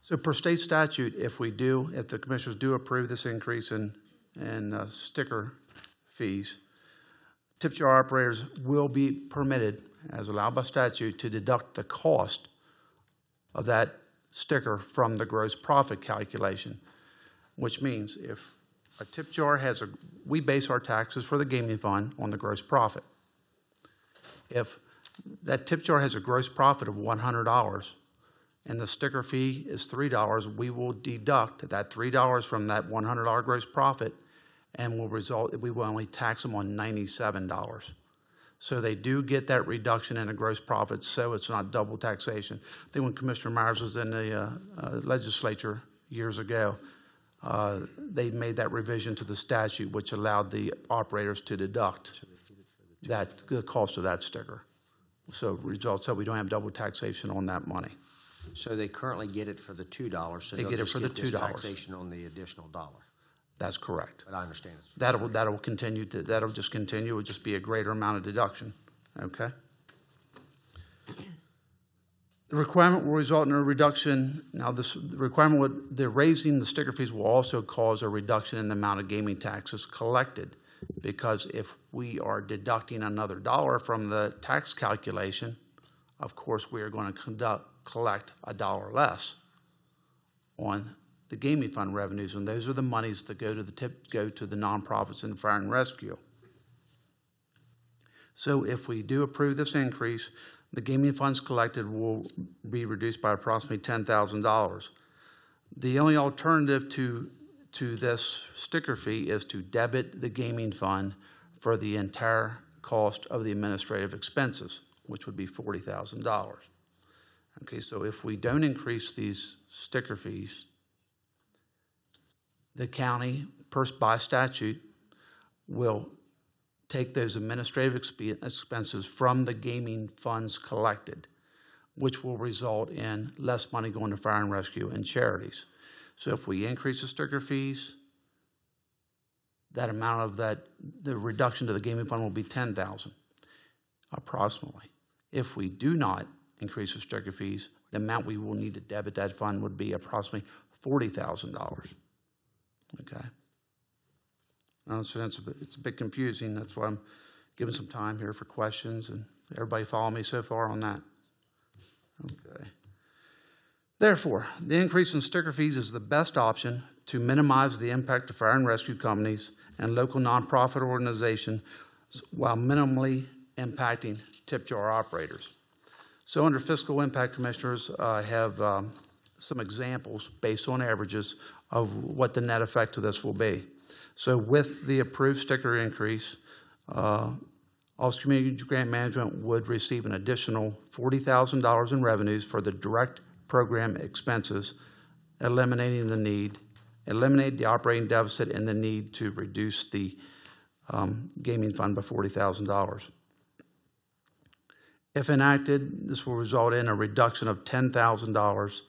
So per state statute, if the commissioners do approve this increase in sticker fees, tip jar operators will be permitted, as allowed by statute, to deduct the cost of that sticker from the gross profit calculation, which means if a tip jar we base our taxes for the gaming fund on the gross profit. If that tip jar has a gross profit of $100 and the sticker fee is $3, we will deduct that $3 from that $100 gross profit and we will only tax them on $97. So they do get that reduction in a gross profit, so it's not double taxation. I think when Commissioner Myers was in the legislature years ago, they made that revision to the statute, which allowed the operators to deduct the cost of that sticker. So we don't have double taxation on that money. So they currently get it for the $2, so They they'll get it just for the get this $2. taxation on the additional dollar. That's correct. But I understand it's. That'll continue, that'll just continue, it'll just be a greater amount of deduction, okay? The requirement will result in a reduction, now the requirement would, the raising the sticker fees will also cause a reduction in the amount of gaming taxes collected, because if we are deducting another dollar from the tax calculation, of course, we are going to collect a dollar less on the gaming fund revenues, and those are the monies that go to the nonprofits and fire and rescue. So if we do approve this increase, the gaming funds collected will be reduced by approximately $10,000. The only alternative to this sticker fee is to debit the gaming fund for the entire cost of the administrative expenses, which would be $40,000. Okay, so if we don't increase these sticker fees, the county, by statute, will take those administrative expenses from the gaming funds collected, which will result in less money going to fire and rescue and charities. So if we increase the sticker fees, that amount of the reduction to the gaming fund will be $10,000, approximately. If we do not increase the sticker fees, the amount we will need to debit that fund would be approximately $40,000. Okay. Now, so it's a bit confusing. That's why I'm giving some time here for questions. And everybody follow me so far on that? Okay. Therefore, the increase in sticker fees is the best option to minimize the impact of fire and rescue companies and local nonprofit organizations while minimally impacting tip jar operators. So under fiscal impact, commissioners, I have some examples based on averages of what the net effect of this will be. So with the approved sticker increase, Office of Community Grant Management would receive an additional $40,000 in revenues for the direct program expenses, eliminate the operating deficit and the need to reduce the gaming fund by $40,000. If enacted, this will result in a reduction of $10,000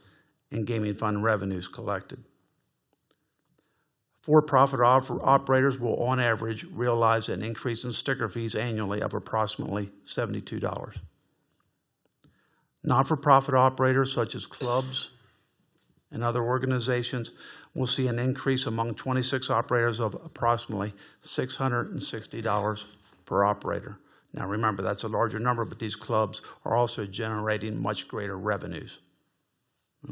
in gaming fund revenues collected. For-profit operators will, on average, realize an increase in sticker fees annually of approximately $72. Not-for-profit operators, such as clubs and other organizations, will see an increase among 26 operators of approximately $660 per operator. Now, remember, that's a larger number, but these clubs are also generating much greater revenues.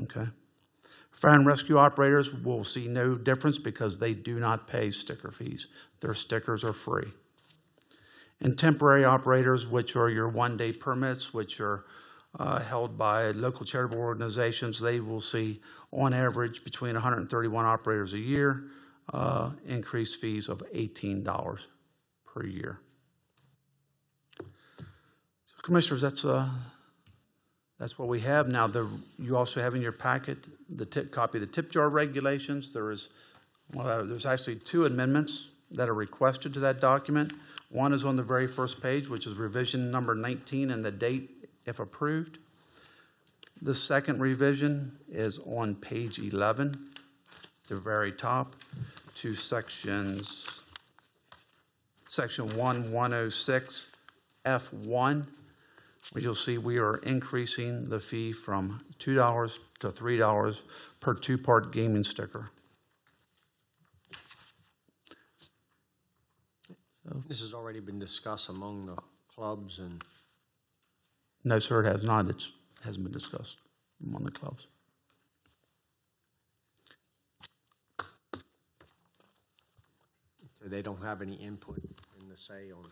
Okay? Fire and rescue operators will see no difference because they do not pay sticker fees. Their stickers are free. And temporary operators, which are your one-day permits, which are held by local charitable organizations, they will see, on average, between 131 operators a year, increased fees of $18 per year. So, Commissioners, that's what we have. Now, you also have in your packet the copy of the tip jar regulations. There's actually two amendments that are requested to that document. One is on the very first page, which is revision number 19 and the date, if approved. The second revision is on page 11, the very top, to section 1106 F1. Where you'll see we are increasing the fee from $2 to $3 per two-part gaming sticker. So, This has already been discussed among the clubs and. no, sir, it has not. It hasn't been discussed among the clubs. So they don't have any input in the say on.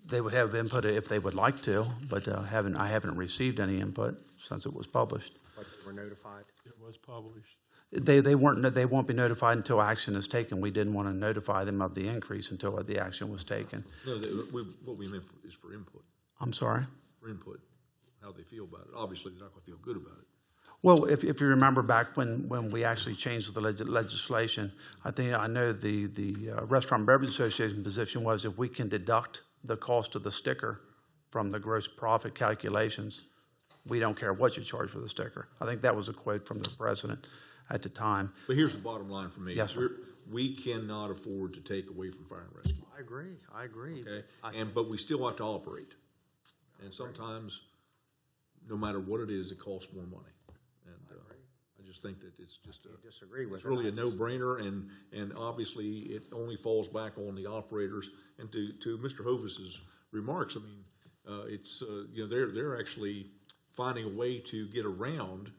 They would have input if they would like to, but I haven't received any input since it was published. But they were notified? It was published. They won't be notified until action is taken. We didn't want to notify them of the increase until the action was taken. No, what we meant is for input. I'm sorry? For input, how they feel about it. Obviously, they're not going to feel good about it. Well, if you remember back when we actually changed the legislation, I know the Restaurant and Beverage Association position was if we can deduct the cost of the sticker from the gross profit calculations, We don't care what you charge for the sticker. I think that was a quote from the president at the time. But here's the bottom line for me. Yes, sir. We cannot afford to take away from fire and rescue. I agree. Okay, but we still have to operate. And sometimes, no matter what it is, it costs more money. And I just think that it's just disagree with it's it. really a no-brainer, and obviously it only falls back on the operators. And to Mr. Hovis's remarks, I mean, it's they're actually finding a way to get around.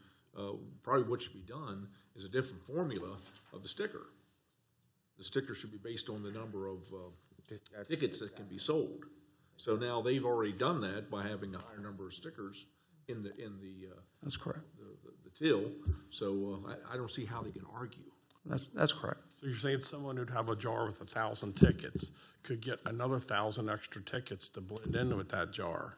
Probably what should be done is a different formula of the sticker. The sticker should be based on the number of tickets that can be sold. So now they've already done that by having a higher number of stickers in the That's correct. the till. So I don't see how they can argue. That's correct. So you're saying someone who'd have a jar with 1,000 tickets could get another 1,000 extra tickets to blend in with that jar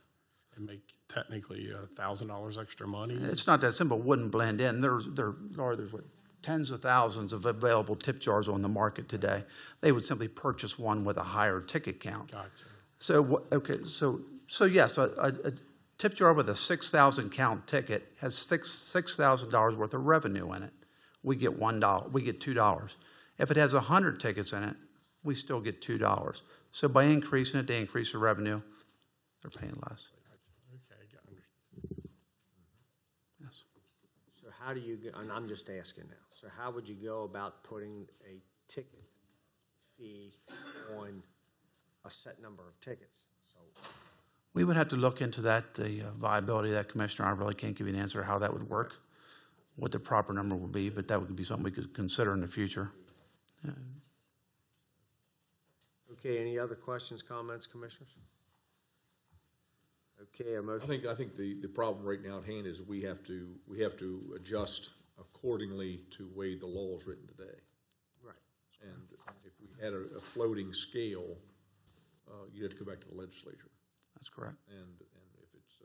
and make technically $1,000 extra money? It's not that simple. It wouldn't blend in. There's what, tens of thousands of available tip jars on the market today. They would simply purchase one with a higher ticket count. Gotcha. So yes, a tip jar with a 6,000 count ticket has $6,000 worth of revenue in it. We get $1. We get $2. If it has 100 tickets in it, we still get $2. So by increasing it, they increase the revenue. They're paying less. Okay, got it. Yes. So how do you, and I'm just asking now, so how would you go about putting a ticket fee on a set number of tickets? So We would have to look into that, the viability of that, Commissioner. I really can't give you an answer how that would work, what the proper number would be, but that would be something we could consider in the future. Okay, any other questions, comments, Commissioners? Okay, a motion. I think the problem right now at hand is we have to adjust accordingly to the way the law is written today. Right. And if we had a floating scale, you'd have to go back to the legislature. That's correct. And if it's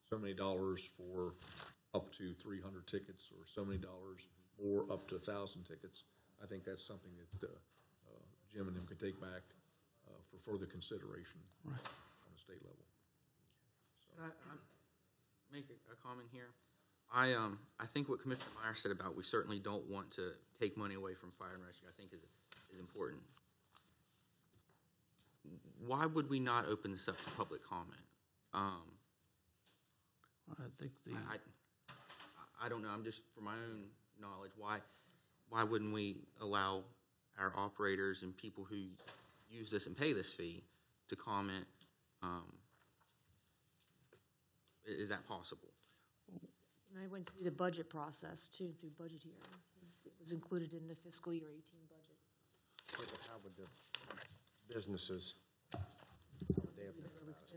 so many dollars for up to 300 tickets or so many dollars more up to 1,000 tickets, I think that's something that Jim and them could take back for further consideration on the state level. Can I make a comment here? I think what Commissioner Meyer said about we certainly don't want to take money away from fire and rescue, I think is important. Why would we not open this up to public comment? I think I don't know. I'm just, for my own knowledge, why wouldn't we allow our operators and people who use this and pay this fee to comment? Is that possible? And I went through the budget process too, through budget hearings. It was included in the fiscal year 18 budget. Yeah, but how would the businesses? I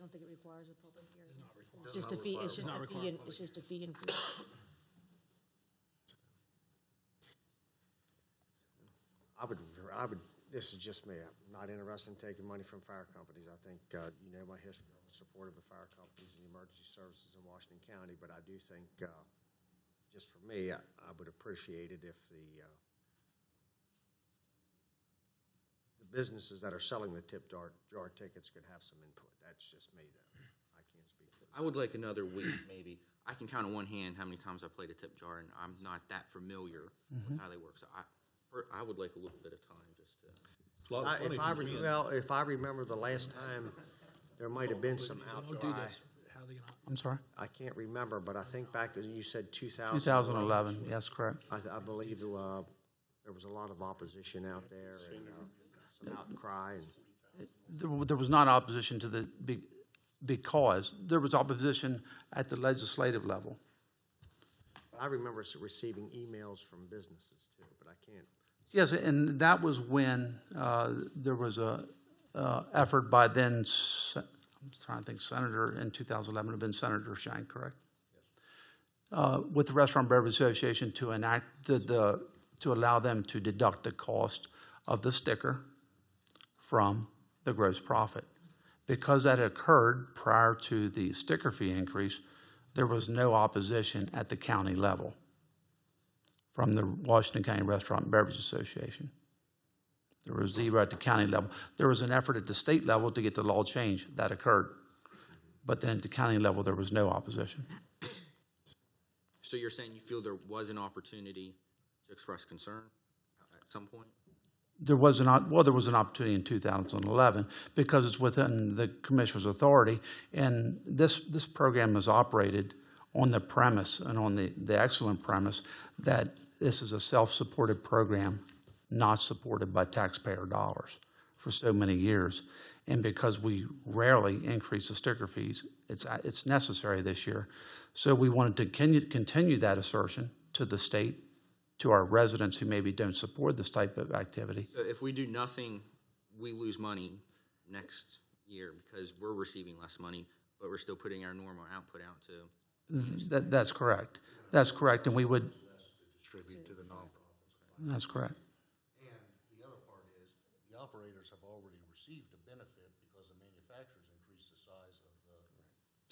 don't think it requires a public hearing. It's just a fee. It's just a fee. It's just a fee increase. I would, this is just me, I'm not interested in taking money from fire companies. I think, you know my history, I'm supportive of fire companies and emergency services in Washington County, but I do think, just for me, I would appreciate it if the businesses that are selling the tip jar tickets could have some input. That's just me, though. I can't speak for I would like another week, maybe. I can count on one hand how many times I played a tip jar, and I'm not that familiar with how they work. So I would like a little bit of time just to. It's a lot of fun if I remember the last time, there might have been some outcry. I'm sorry? I can't remember, but I think back, as you said, 2011, yes, correct. I believe there was a lot of opposition out there and some outcry. There was not opposition to because there was opposition at the legislative level. I remember receiving emails from businesses too, but I can't. Yes, and that was when there was a effort by then, I'm trying to think, Senator, in 2011, it would have been Senator Shank, correct? With the Restaurant Beverage Association to enact to allow them to deduct the cost of the sticker from the gross profit. Because that occurred prior to the sticker fee increase, there was no opposition at the county level from the Washington County Restaurant and Beverage Association. There was zero at the county level. There was an effort at the state level to get the law changed. That occurred. But then at the county level, there was no opposition. So you're saying you feel there was an opportunity to express concern at some point? There was there was an opportunity in 2011 because it's within the commissioner's authority, and this program is operated on the premise and on the excellent premise that this is a self-supported program, not supported by taxpayer dollars for so many years. And because we rarely increase the sticker fees, it's necessary this year. So we wanted to continue that assertion to the state, to our residents who maybe don't support this type of activity. So if we do nothing, we lose money next year because we're receiving less money, but we're still putting our normal output out to. That's correct. That's correct, and we would. Distribute to the nonprofits. That's correct. And the other part is the operators have already received a benefit because the manufacturers increased the size of the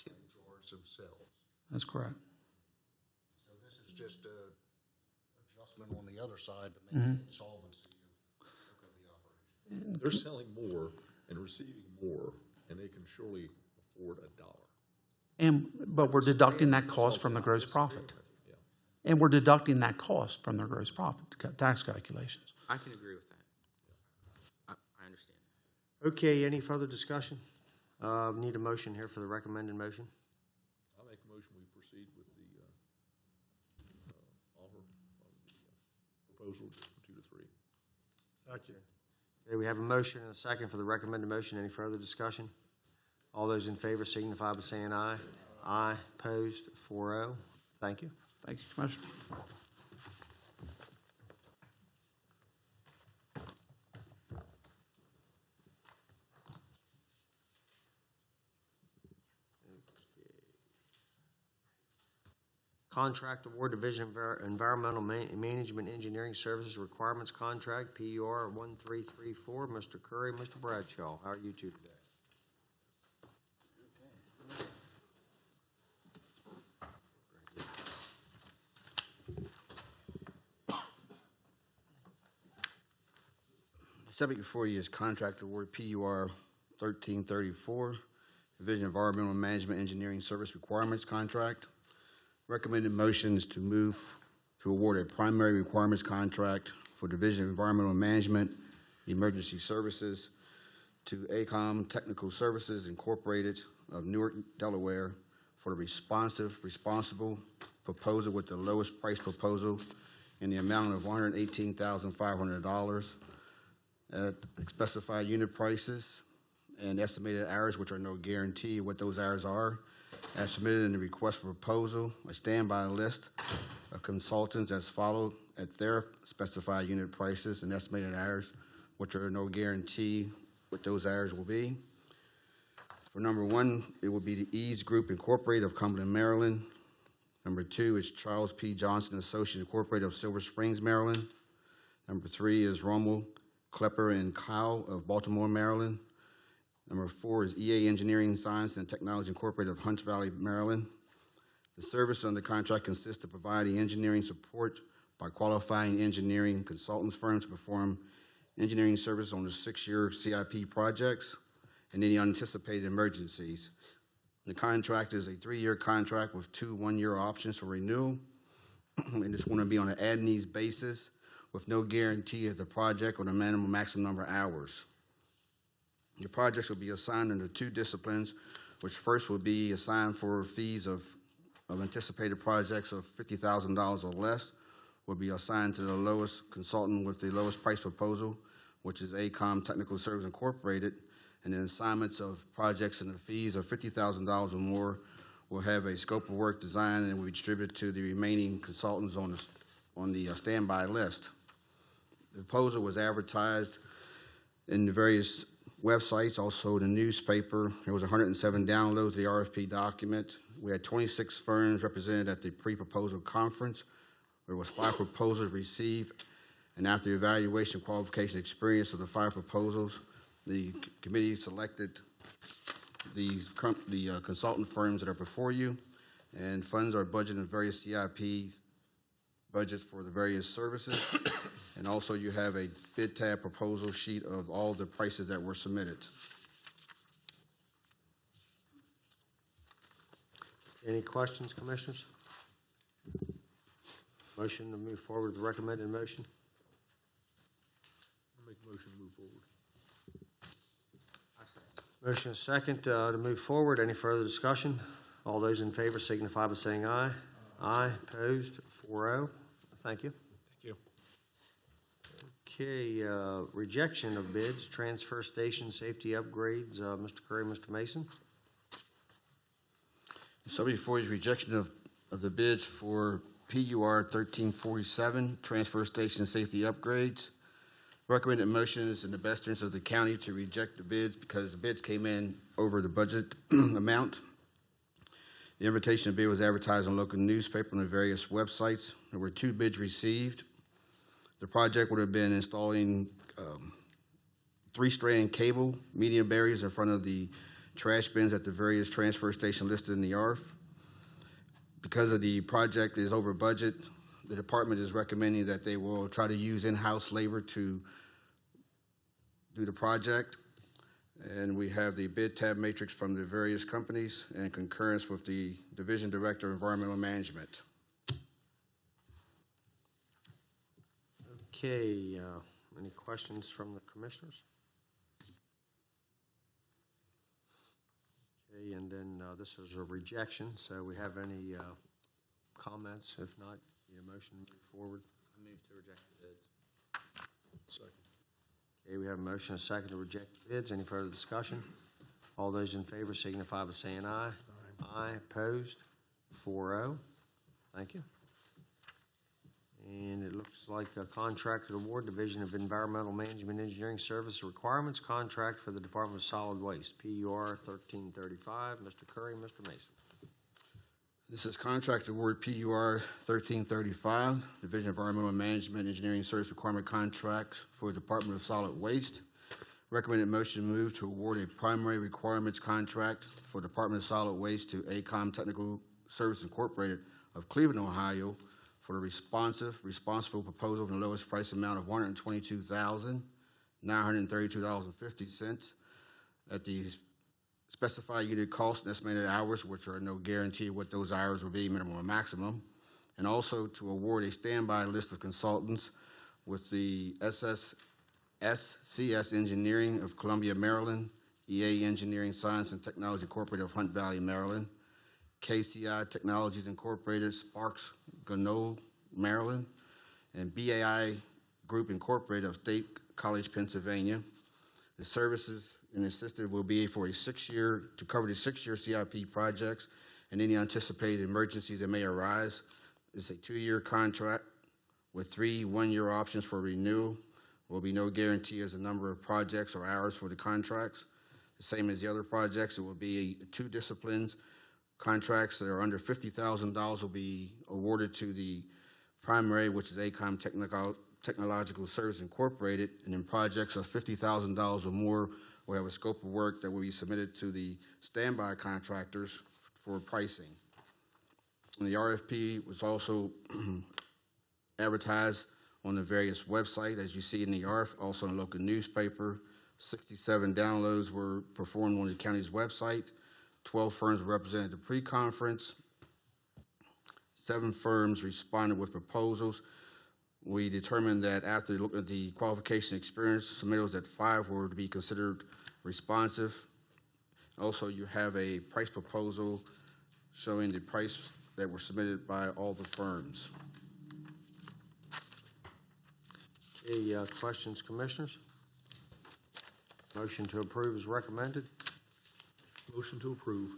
tin drawers themselves. That's correct. So this is just a adjustment on the other side to make the solvency of the operation. They're selling more and receiving more, and they can surely afford $1. But we're deducting that cost from the gross profit. And we're deducting that cost from their gross profit tax calculations. I can agree with that. I understand. Okay, any further discussion? Need a motion here for the recommended motion. I'll make a motion we proceed with the offer of the proposal from 2 to 3. Second. Okay, we have a motion and a second for the recommended motion. Any further discussion? All those in favor signify by saying aye. Aye. Opposed? 4-0. Thank you. Thank you, Commissioner. Contract Award Division of Environmental Management Engineering Services Requirements Contract, PUR 1334. Mr. Curry, Mr. Bradshaw, how are you two today? The subject before you is Contract Award PUR 1334, Division of Environmental Management Engineering Service Requirements Contract. Recommended motion is to move to award a primary requirements contract for Division of Environmental Management Emergency Services to ACOM Technical Services Incorporated of Newark, Delaware for the responsible proposal with the lowest price proposal in the amount of $118,500 at specified unit prices and estimated hours, which are no guarantee what those hours are, as submitted in the request for proposal, a standby list of consultants as followed at their specified unit prices and estimated hours, which are no guarantee what those hours will be. For number 1, it will be the Eads Group Incorporated of Cumberland, Maryland. Number 2 is Charles P. Johnson Associates Incorporated of Silver Springs, Maryland. Number 3 is Rommel, Klepper, and Kyle of Baltimore, Maryland. Number 4 is EA Engineering Science and Technology Incorporated of Hunts Valley, Maryland. The service on the contract consists of providing engineering support by qualifying engineering consultants firms to perform engineering services on the 6-year CIP projects and any unanticipated emergencies. The contract is a 3-year contract with 2 one-year options for renewal, and it's going to be on an as-needs basis with no guarantee of the project or the maximum number of hours. Your projects will be assigned under 2 disciplines, which first will be assigned for fees of anticipated projects of $50,000 or less, will be assigned to the lowest consultant with the lowest price proposal, which is ACOM Technical Services Incorporated, and then assignments of projects and the fees of $50,000 or more will have a scope of work design and will be distributed to the remaining consultants on the standby list. The proposal was advertised in the various websites, also the newspaper. There was 107 downloads of the RFP document. We had 26 firms represented at the pre-proposal conference. There was 5 proposals received, and after evaluation, qualification, experience of the 5 proposals, the committee selected the consultant firms that are before you, and funds are budgeted in various CIP budgets for the various services. And also you have a bid tab proposal sheet of all the prices that were submitted. Any questions, commissioners? Motion to move forward with the recommended motion. I'll make a motion to move forward. Motion is second to move forward. Any further discussion? All those in favor signify by saying aye. Aye. Opposed? 4-0. Thank you. Thank you. Okay, rejection of bids, transfer station safety upgrades. Mr. Curry, Mr. Mason. So before is rejection of the bids for PUR 1347, transfer station safety upgrades. Recommended motion is in the best interest of the county to reject the bids because the bids came in over the budget amount. The invitation to bid was advertised on local newspaper and the various websites. There were 2 bids received. The project would have been installing 3-strand cable, medium barriers in front of the trash bins at the various transfer stations listed in the ARF. Because of the project is over budget, the department is recommending that they will try to use in-house labor to do the project. And we have the bid tab matrix from the various companies in concurrence with the Division Director of Environmental Management. Okay, any questions from the commissioners? Okay, and then this is a rejection, so we have any comments? If not, need a motion to move forward. I move to reject the bids. Second. Okay, we have a motion and a second to reject the bids. Any further discussion? All those in favor signify by saying aye. Aye. Opposed? 4-0. Thank you. And it looks like a contracted award, Division of Environmental Management Engineering Service Requirements contract for the Department of Solid Waste, PUR 1335. Mr. Curry, Mr. Mason. This is contract award PUR 1335, Division of Environmental Management Engineering Service Requirement Contracts for the Department of Solid Waste. Recommended motion to move to award a primary requirements contract for Department of Solid Waste to ACOM Technical Service Incorporated of Cleveland, Ohio, for the responsible proposal of the lowest price amount of $122,932.50 at the specified unit cost and estimated hours, which are no guarantee what those hours will be, minimum or maximum, and also to award a standby list of consultants with the SCS Engineering of Columbia, Maryland, EA Engineering Science and Technology Incorporated of Hunt Valley, Maryland, KCI Technologies Incorporated, Sparks, Gano, Maryland, and BAI Group Incorporated of State College, Pennsylvania. The services and assisted will be for a 6-year, to cover the 6-year CIP projects and any anticipated emergencies that may arise. It's a 2-year contract with 3 one-year options for renewal. There will be no guarantee as a number of projects or hours for the contracts. The same as the other projects, it will be 2 disciplines. Contracts that are under $50,000 will be awarded to the primary, which is ACOM Technological Service Incorporated, and in projects of $50,000 or more, we have a scope of work that will be submitted to the standby contractors for pricing. And the RFP was also advertised on the various websites, as you see in the ARF, also in the local newspaper. 67 downloads were performed on the county's website. 12 firms represented the pre-conference. 7 firms responded with proposals. We determined that after looking at the qualification experience submittals that 5 were to be considered responsive. Also, you have a price proposal showing the price that were submitted by all the firms. Any questions, commissioners? Motion to approve is recommended. Motion to approve.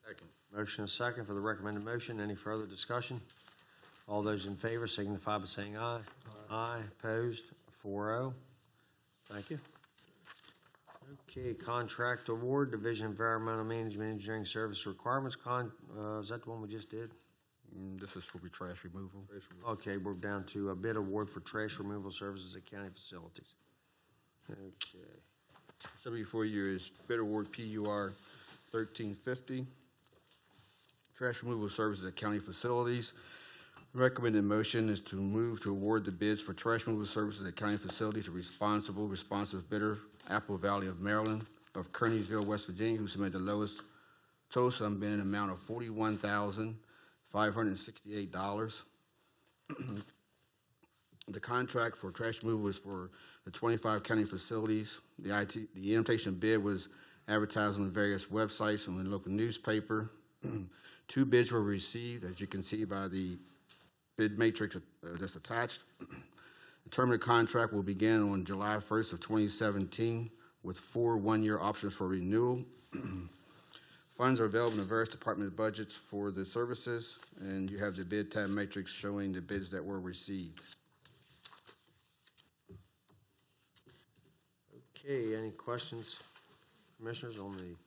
Second. Motion is second for the recommended motion. Any further discussion? All those in favor signify by saying aye. Aye. Opposed? 4-0. Thank you. Okay, contract award, Division of Environmental Management Engineering Service Requirements. Is that the one we just did? This is for trash removal. Okay, we're down to a bid award for trash removal services at county facilities. Okay. So before you is bid award PUR 1350, trash removal services at county facilities. The recommended motion is to move to award the bids for trash removal services at county facilities to responsive bidder, Apple Valley of Maryland, of Kearneysville, West Virginia, who submitted the lowest total sum bid in amount of $41,568. The contract for trash removal is for the 25 county facilities. The invitation bid was advertised on various websites and in the local newspaper. 2 bids were received, as you can see by the bid matrix that's attached. The term of the contract will begin on July 1st of 2017 with 4 one-year options for renewal. Funds are available in the various department budgets for the services, and you have the bid tab matrix showing the bids that were received. Okay, any questions, commissioners, on the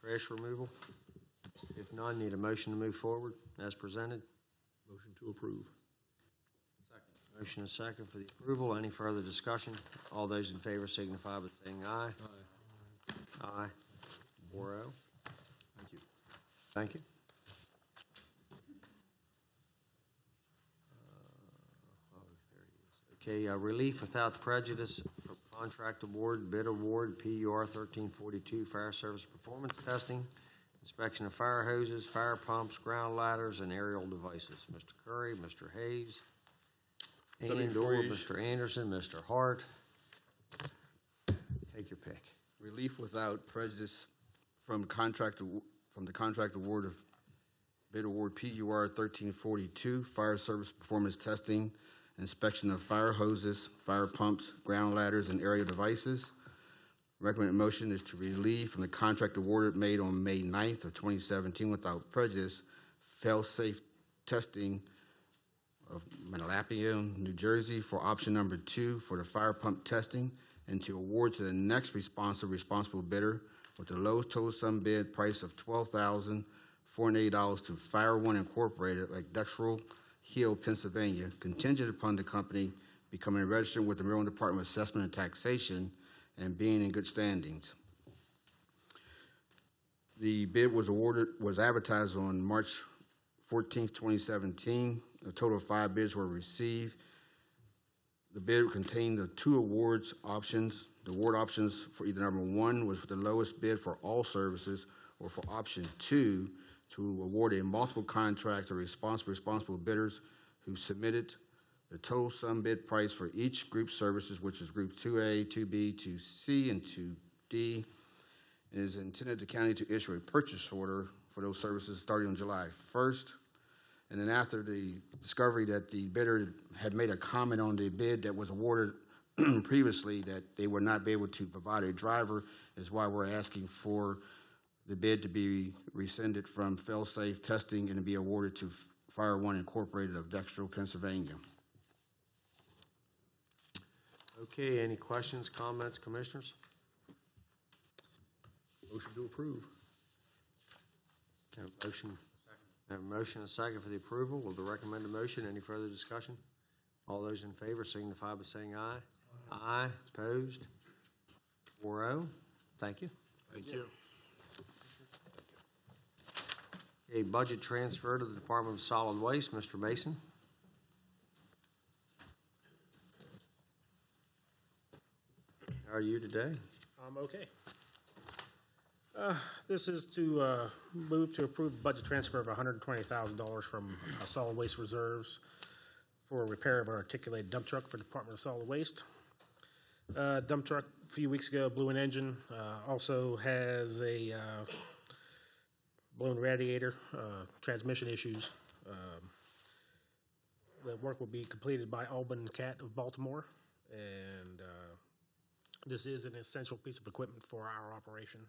trash removal? If none, need a motion to move forward as presented. Motion to approve. Motion and second for the approval. Any further discussion? All those in favor signify by saying aye. Aye. 4-0. Thank you. Thank you. Okay, relief without prejudice for contract award, bid award, PUR 1342, fire service performance testing, inspection of fire hoses, fire pumps, ground ladders, and aerial devices. Mr. Curry, Mr. Hayes, and or Mr. Anderson, Mr. Hart. Take your pick. Relief without prejudice from the contract award of bid award PUR 1342, fire service performance testing, inspection of fire hoses, fire pumps, ground ladders, and aerial devices. Recommended motion is to relieve from the contract awarded made on May 9th of 2017 without prejudice, fail-safe testing of Manalapan, New Jersey for option number 2 for the fire pump testing, and to award to the next responsible bidder with the lowest total sum bid price of $12,480 to Fire One Incorporated, like Dexterville Hill, Pennsylvania, contingent upon the company becoming registered with the Maryland Department of Assessment and Taxation and being in good standings. The bid was advertised on March 14th, 2017. A total of 5 bids were received. The bid contained the 2 awards options. The award options for either number 1 was the lowest bid for all services, or for option 2 to award a multiple contract to responsible bidders who submitted the total sum bid price for each group services, which is group 2A, 2B, 2C, and 2D. It is intended the county to issue a purchase order for those services starting on July 1st. And then after the discovery that the bidder had made a comment on the bid that was awarded previously that they would not be able to provide a driver, is why we're asking for the bid to be rescinded from fail-safe testing and to be awarded to Fire One Incorporated of Dexterville, Pennsylvania. Okay, any questions, comments, commissioners? Motion to approve. Have a motion. Have a motion and a second for the approval of the recommended motion. Any further discussion? All those in favor signify by saying aye. Aye. Opposed? 4-0. Thank you. Thank you. A budget transfer to the Department of Solid Waste. Mr. Mason. How are you today? I'm okay. This is to move to approve budget transfer of $120,000 from solid waste reserves for repair of our articulated dump truck for the Department of Solid Waste. Dump truck a few weeks ago blew an engine, also has a blown radiator, transmission issues. The work will be completed by Alban Cat of Baltimore, and this is an essential piece of equipment for our operation.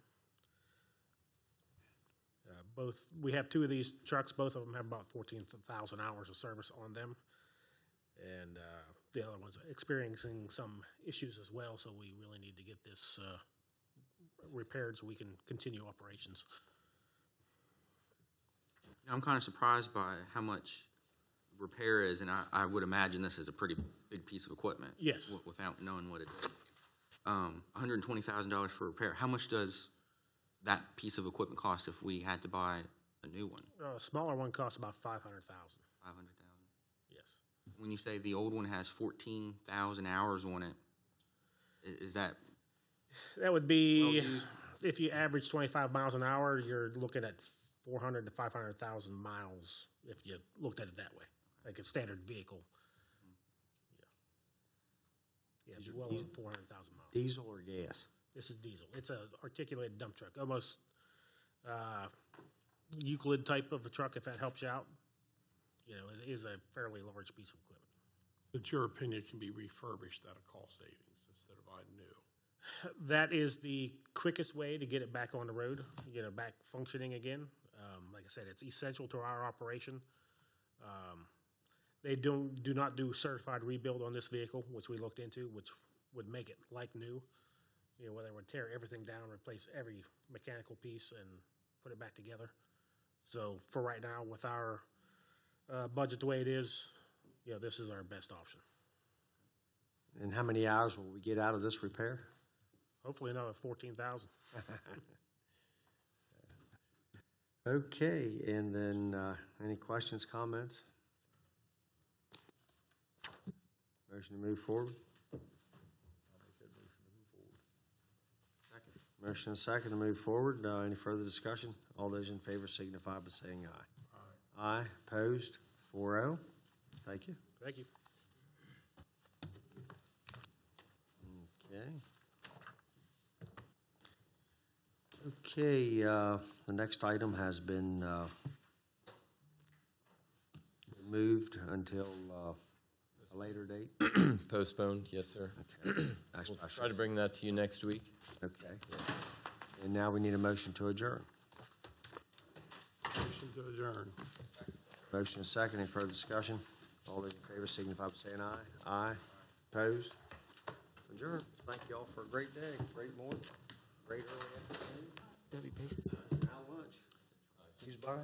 We have 2 of these trucks. Both of them have about 14,000 hours of service on them, and the other one's experiencing some issues as well. So we really need to get this repaired so we can continue operations. I'm kind of surprised by how much repair is, and I would imagine this is a pretty big piece of equipment. Yes. Without knowing what it is. $120,000 for repair. How much does that piece of equipment cost if we had to buy a new one? A smaller one costs about $500,000. $500,000. Yes. When you say the old one has 14,000 hours on it, is that? That would be, if you average 25 miles an hour, you're looking at 400 to 500,000 miles if you looked at it that way. like a standard vehicle. Yeah, These are well diesel- over 400,000 miles. Diesel or gas? This is diesel. It's a articulated dump truck, almost Euclid type of a truck, if that helps you out. You know, it is a fairly large piece of equipment. It's your opinion it can be refurbished at a cost savings instead of buying new. That is the quickest way to get it back on the road, get it back functioning again. Like I said, it's essential to our operation. They do not do certified rebuild on this vehicle, which we looked into, which would make it like new. You know, where they would tear everything down, replace every mechanical piece, and put it back together. So for right now, with our budget the way it is, you know, this is our best option. And how many hours will we get out of this repair? Hopefully another 14,000. Okay, and then any questions, comments? Motion to move forward? Motion and second to move forward. Any further discussion? All those in favor signify by saying aye. Aye. Opposed? 4-0. Thank you. Thank you. Okay. Okay, the next item has been moved until a later date. Postponed, yes, sir. Okay. We'll try to bring that to you next week. Okay. And now we need a motion to adjourn. Motion to adjourn. Motion and second. Any further discussion? All those in favor signify by saying aye. Aye. Opposed? Adjourn. Thank you all for a great day, great morning, great early afternoon. Debbie Pace. Now lunch. Who's buying?